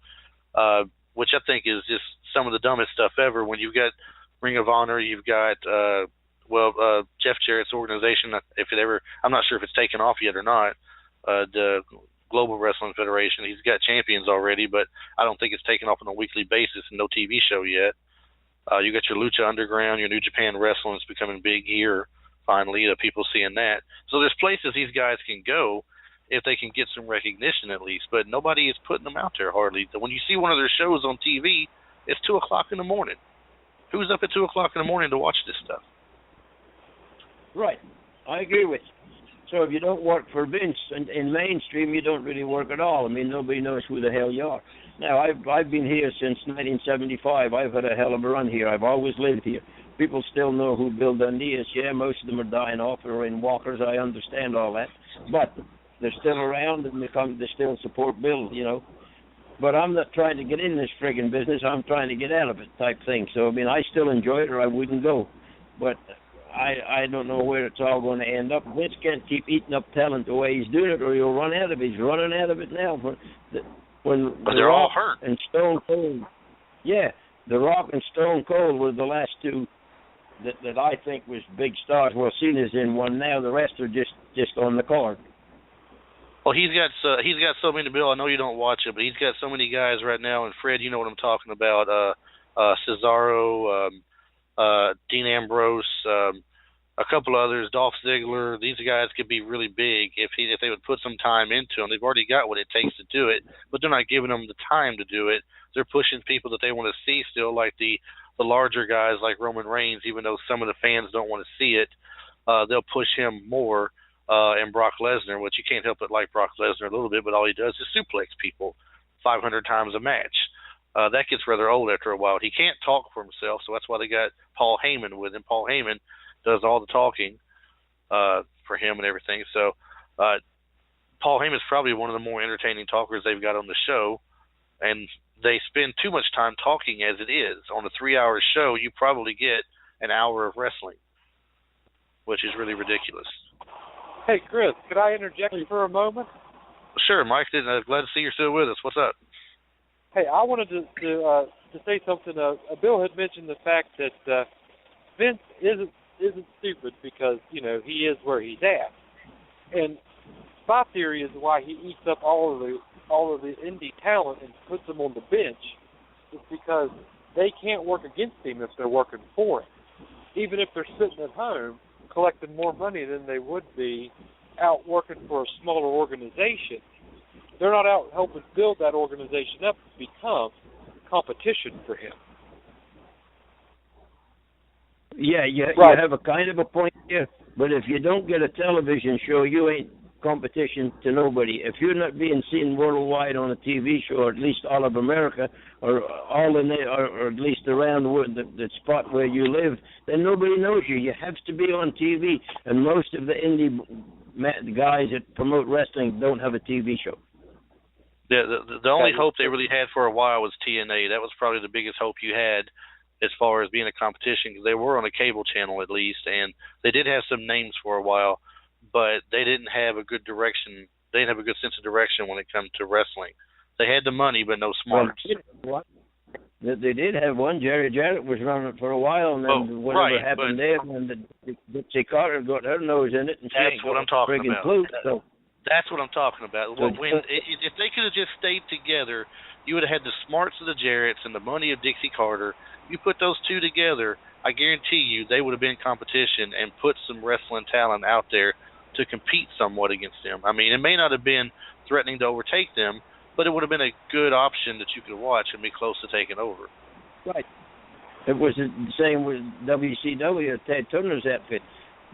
Speaker 2: which I think is just some of the dumbest stuff ever. When you've got Ring of Honor, you've got Jeff Jarrett's organization, I'm not sure if it's taken off yet or not, the Global Wrestling Federation. He's got champions already, but I don't think it's taken off on a weekly basis and no TV show yet. You got your Lucha Underground, your New Japan Wrestling is becoming big here, finally, people seeing that. So there's places these guys can go if they can get some recognition at least, but nobody is putting them out there hardly. When you see one of their shows on TV, it's 2 o'clock in the morning. Who's up at 2 o'clock in the morning to watch this stuff?
Speaker 4: Right. I agree with you. So if you don't work for Vince in mainstream, you don't really work at all. I mean, nobody knows who the hell you are. Now, I've been here since 1975. I've had a hell of a run here. I've always lived here. People still know who Bill Dundee is. Yeah, most of them are dying off or in walkers. I understand all that. But they're still around, and they still support Bill, you know. But I'm not trying to get in this friggin' business. I'm trying to get out of it type thing. So, I mean, I still enjoy it or I wouldn't go. But I don't know where it's all going to end up. Vince can't keep eating up talent the way he's doing it, or he'll run out of it. He's running out of it now.
Speaker 2: But they're all hurt.
Speaker 4: And Stone Cold, yeah, The Rock and Stone Cold were the last two that I think was big stars. Well, Cena's in one now. The rest are just on the card.
Speaker 2: Well, he's got so many, Bill. I know you don't watch it, but he's got so many guys right now. And Fred, you know what I'm talking about. Cesaro, Dean Ambrose, a couple others, Dolph Ziggler. These guys could be really big if they would put some time into them. They've already got what it takes to do it, but they're not giving them the time to do it. They're pushing people that they want to see still, like the larger guys like Roman Reigns, even though some of the fans don't want to see it. They'll push him more, and Brock Lesnar, which you can't help but like Brock Lesnar a little bit, but all he does is suplex people 500 times a match. That gets rather old after a while. He can't talk for himself, so that's why they got Paul Heyman with him. Paul Heyman does all the talking for him and everything. So Paul Heyman's probably one of the more entertaining talkers they've got on the show, and they spend too much time talking as it is. On a 3-hour show, you probably get an hour of wrestling, which is really ridiculous.
Speaker 5: Hey, Chris, could I interject for a moment?
Speaker 2: Sure, Mike. Glad to see you're still with us. What's up?
Speaker 5: Hey, I wanted to say something. Bill had mentioned the fact that Vince isn't stupid because, you know, he is where he's at. And my theory is why he eats up all of the indie talent and puts them on the bench is because they can't work against him if they're working for him. Even if they're sitting at home collecting more money than they would be out working for a smaller organization, they're not out helping build that organization up to become competition for him.
Speaker 4: Yeah, you have a kind of a point here, but if you don't get a television show, you ain't competition to nobody. If you're not being seen worldwide on a TV show, or at least all of America, or all in there, or at least around the spot where you live, then nobody knows you. You have to be on TV, and most of the indie guys that promote wrestling don't have a TV show.
Speaker 2: The only hope they really had for a while was TNA. That was probably the biggest hope you had as far as being a competition, because they were on a cable channel at least, and they did have some names for a while, but they didn't have a good direction. They didn't have a good sense of direction when it comes to wrestling. They had the money, but no smarts.
Speaker 4: They did have one. Jerry Jarrett was running for a while, and then whatever happened there, and Dixie Carter got her nose in it, and
Speaker 2: that's what I'm talking about.
Speaker 4: Flute, so.
Speaker 2: That's what I'm talking about. If they could have just stayed together, you would have had the smarts of the Jarretts and the money of Dixie Carter. You put those two together, I guarantee you they would have been competition and put some wrestling talent out there to compete somewhat against them. I mean, it may not have been threatening to overtake them, but it would have been a good option that you could watch and be close to taking over.
Speaker 4: Right. It was the same with WCW, Ted Turner's outfit.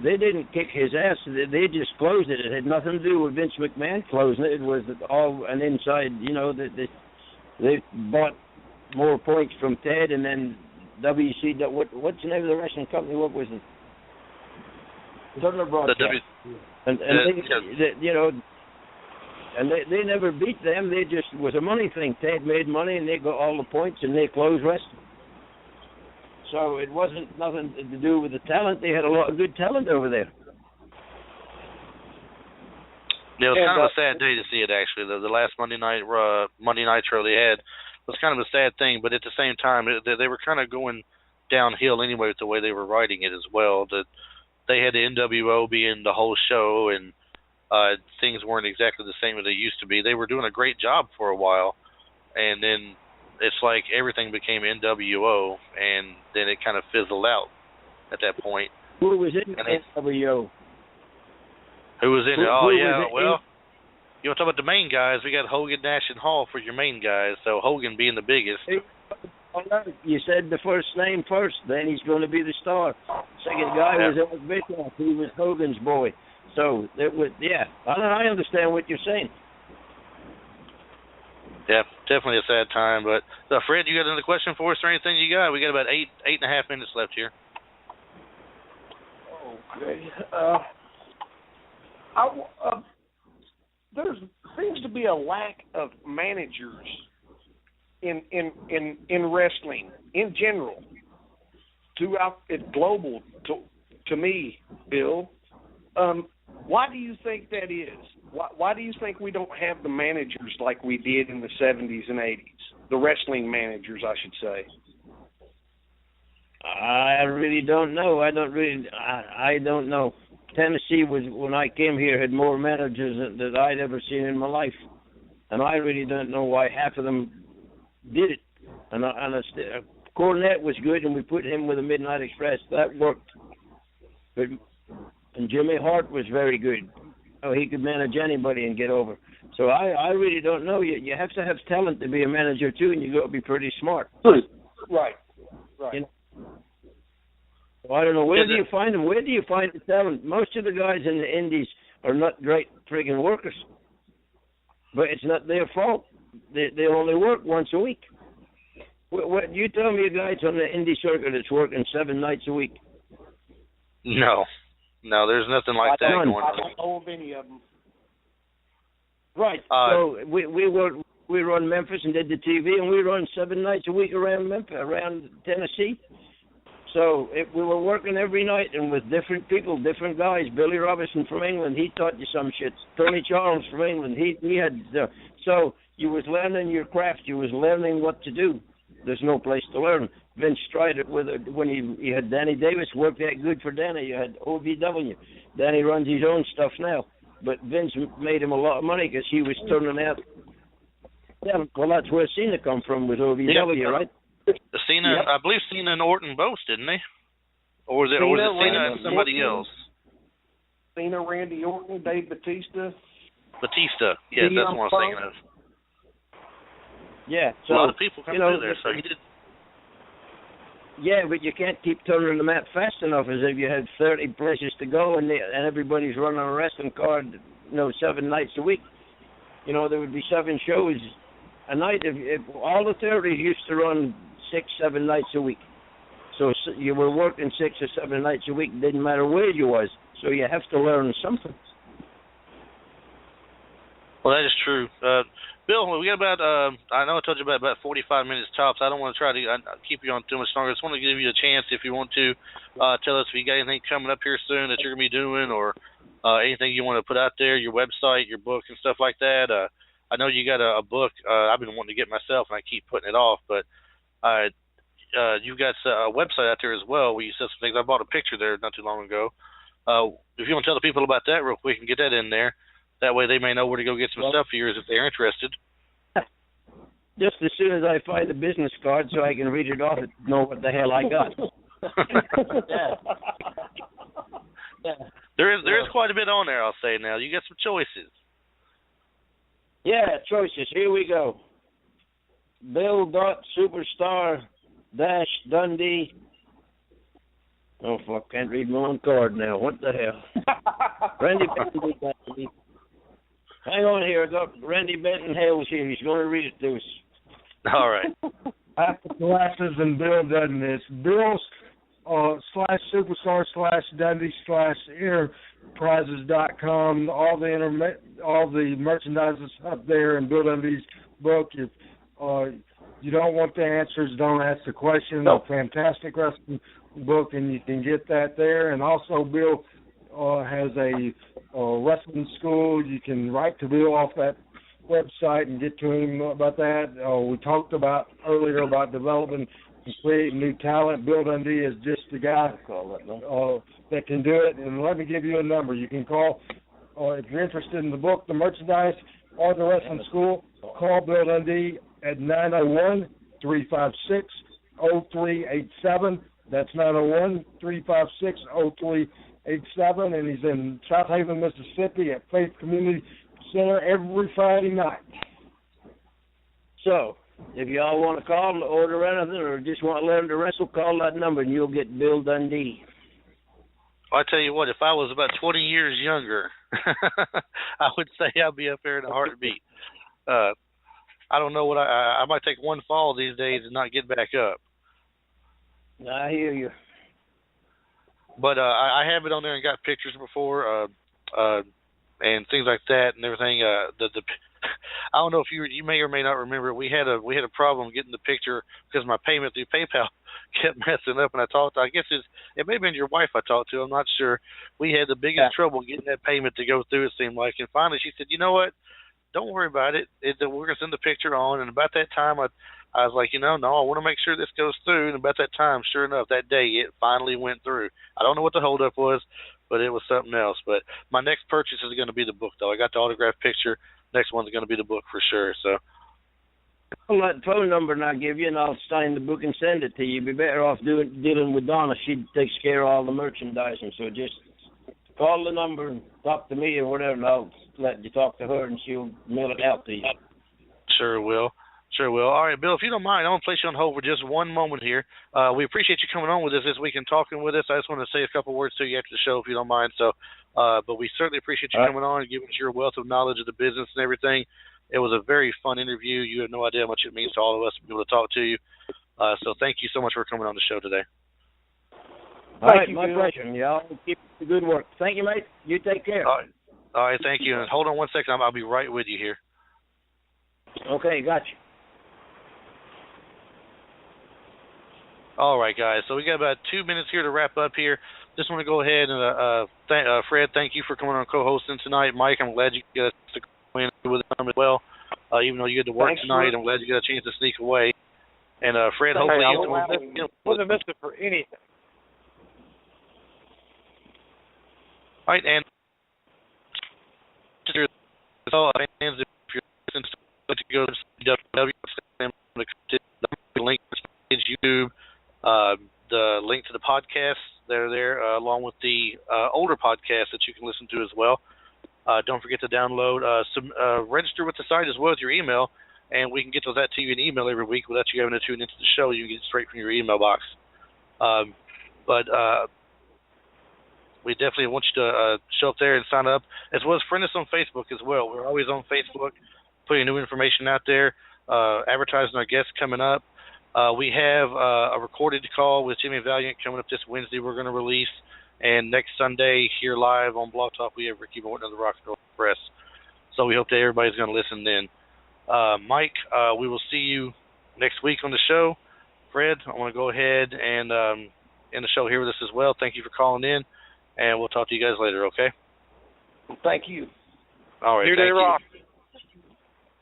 Speaker 4: They didn't kick his ass. They just closed it. It had nothing to do with Vince McMahon closing it. It was all an inside, you know, they bought more points from Ted, and then WCW, what's the name of the wrestling company? What was it? Turner Broadcast. They never beat them. They just was a money thing. Ted made money, and they got all the points, and they closed wrestling. So it wasn't nothing to do with the talent. They had a lot of good talent over there.
Speaker 2: Yeah, it was kind of a sad day to see it, actually. The last Monday Nitro they had was kind of a sad thing, but at the same time, they were kind of going downhill anyway with the way they were writing it as well. That they had the NWO being the whole show, and things weren't exactly the same as they used to be. They were doing a great job for a while, and then it's like everything became NWO, and then it kind of fizzled out at that point.
Speaker 4: Who was in NWO?
Speaker 2: Who was in it? Oh, yeah, well, you want to talk about the main guys? We got Hogan, Nash, and Hall for your main guys, so Hogan being the biggest.
Speaker 4: You said the first name first, then he's going to be the star. Second guy was Eric Bischoff. He was Hogan's boy. So, it was, I understand what you're saying.
Speaker 2: Yeah, definitely a sad time. But Fred, you got another question for us or anything you got? We got about eight and a half minutes left here.
Speaker 3: Okay. There seems to be a lack of managers in wrestling in general, throughout it global. To me, Bill, why do you think that is? Why do you think we don't have the managers like we did in the 70s and 80s? The wrestling managers, I should say.
Speaker 4: I really don't know. I don't know. Tennessee was, when I came here, had more managers than I'd ever seen in my life, and I really don't know why half of them did it. And Cornette was good, and we put him with the Midnight Express. That worked. And Jimmy Hart was very good. Oh, he could manage anybody and get over. So I really don't know. You have to have talent to be a manager too, and you got to be pretty smart.
Speaker 3: Right.
Speaker 4: You know? Well, I don't know. Where do you find them? Where do you find the talent? Most of the guys in the Indies are not great friggin' workers. But it's not their fault. They only work once a week. What you tell me a guy's on the indie circuit that's working 7 nights a week?
Speaker 2: No, there's nothing like that going on.
Speaker 3: I don't know of any of them.
Speaker 4: Right. So we run Memphis and did the TV, and we run 7 nights a week around Memphis, around Tennessee. So we were working every night and with different people, different guys. Billy Robinson from England, he taught you some shit. Tony Charles from England, he had. So you was learning your craft. You was learning what to do. There's no place to learn. Vince tried it when he had Danny Davis worked that good for Danny. You had OVW. Danny runs his own stuff now, but Vince made him a lot of money because he was turning out. Yeah, well, that's where Cena come from, with OVW, right?
Speaker 2: Cena, yep. I believe Cena and Orton both, didn't they? Or was it Cena and somebody else?
Speaker 3: Cena, Randy Orton, Dave Batista.
Speaker 2: Batista, yes, that's what I'm thinking of.
Speaker 4: Yeah, so,
Speaker 2: a lot of people come through there, so he did.
Speaker 4: Yeah, but you can't keep turning the map fast enough as if you had 30 places to go and everybody's running a wrestling card, 7 nights a week. There would be 7 shows a night. If all the territories used to run 6-7 nights a week. So you were working 6 or 7 nights a week. It didn't matter where you was. So you have to learn something.
Speaker 2: Well, that is true. Bill, we got about, I know I told you about 45 minutes tops. I don't want to try to keep you on too much longer. I just want to give you a chance, if you want to, tell us if you got anything coming up here soon that you're going to be doing, or anything you want to put out there, your website, your book, and stuff like that. I know you got a book I've been wanting to get myself, and I keep putting it off, but you've got a website out there as well where you said some things. I bought a picture there not too long ago. If you want to tell the people about that real quick and get that in there, that way they may know where to go get some stuff for yours if they're interested.
Speaker 4: Just as soon as I find a business card so I can read it off and know what the hell I got.
Speaker 2: Yeah. There is quite a bit on there, I'll say now. You got some choices.
Speaker 4: Yeah, choices. Here we go. Bill.Superstar-Dundee. Oh, fuck, can't read my own card now. What the hell? Randy Benton. Hang on here. I got Randy Benton Hales here. He's going to read it to us.
Speaker 2: All right.
Speaker 1: Apple Glasses and Bill Dundee. It's Bill's /Superstar/Dundee/Enterprises.com. All the merchandise is up there in Bill Dundee's book. If you don't want the answers, don't ask the question. No. A fantastic wrestling book, and you can get that there. And also, Bill has a wrestling school. You can write to Bill off that website and get to him about that. We talked about earlier about developing and creating new talent. Bill Dundee is just the guy that can do it. And let me give you a number. You can call, if you're interested in the book, the merchandise, or the wrestling school, call Bill Dundee at 901-356-0387. That's 901-356-0387. And he's in South Haven, Mississippi at Faith Community Center every Friday night.
Speaker 4: So, if y'all want to call to order anything or just want to learn to wrestle, call that number and you'll get Bill Dundee.
Speaker 2: I tell you what, if I was about 20 years younger, I would say I'd be up there in a heartbeat. I don't know what I might take one fall these days and not get back up.
Speaker 4: I hear you.
Speaker 2: But I have it on there and got pictures before and things like that and everything. I don't know if you may or may not remember, we had a problem getting the picture because my payment through PayPal kept messing up, and I guess it may have been your wife I talked to, I'm not sure. We had the biggest trouble getting that payment to go through, it seemed like, and finally she said, you know what, don't worry about it. We're going to send the picture on, and about that time I was like, no, I want to make sure this goes through, and about that time, sure enough, that day it finally went through. I don't know what the holdup was, but it was something else. But my next purchase is going to be the book, though. I got the autographed picture. Next one's going to be the book for sure. So
Speaker 4: I'll let the phone number and I'll give you, and I'll sign the book and send it to you. You'd be better off dealing with Donna. She takes care of all the merchandising. So just call the number and talk to me or whatever, and I'll let you talk to her, and she'll mail it out to you.
Speaker 2: Sure will. All right, Bill, if you don't mind, I want to place you on hold for just one moment here. We appreciate you coming on with us this week and talking with us. I just want to say a couple words to you after the show, if you don't mind. So, but we certainly appreciate you coming on and giving us your wealth of knowledge of the business and everything. It was a very fun interview. You have no idea how much it means to all of us to be able to talk to you. So thank you so much for coming on the show today.
Speaker 4: All right, my pleasure. Y'all keep the good work. Thank you, mate. You take care.
Speaker 2: All right, thank you. And hold on one second. I'll be right with you here.
Speaker 4: Okay, gotcha.
Speaker 2: All right, guys. So we got about 2 minutes here to wrap up here. Just want to go ahead and Fred, thank you for coming on co-hosting tonight. Mike, I'm glad you got to come in with them as well. Even though you had to work tonight, I'm glad you got a chance to sneak away. And Fred, hopefully
Speaker 5: I wouldn't miss it for anything.
Speaker 2: All right, and fans, if you're listening to go to link to YouTube, the link to the podcast, they're there, along with the older podcasts that you can listen to as well. Don't forget to download, register with the site as well with your email, and we can get those out to you in email every week without you having to tune into the show. You can get it straight from your email box. But we definitely want you to show up there and sign up, as well as friend us on Facebook as well. We're always on Facebook, putting new information out there, advertising our guests coming up. We have a recorded call with Jimmy Valiant coming up this Wednesday we're going to release. And next Sunday here live on Blog Talk, we have Ricky Morton of the Rock and Roll Express. So we hope that everybody's going to listen then. Mike, we will see you next week on the show. Fred, I want to go ahead and end the show here with us as well. Thank you for calling in, and we'll talk to you guys later, okay?
Speaker 3: Thank you.
Speaker 2: All right.
Speaker 5: New Day Rock.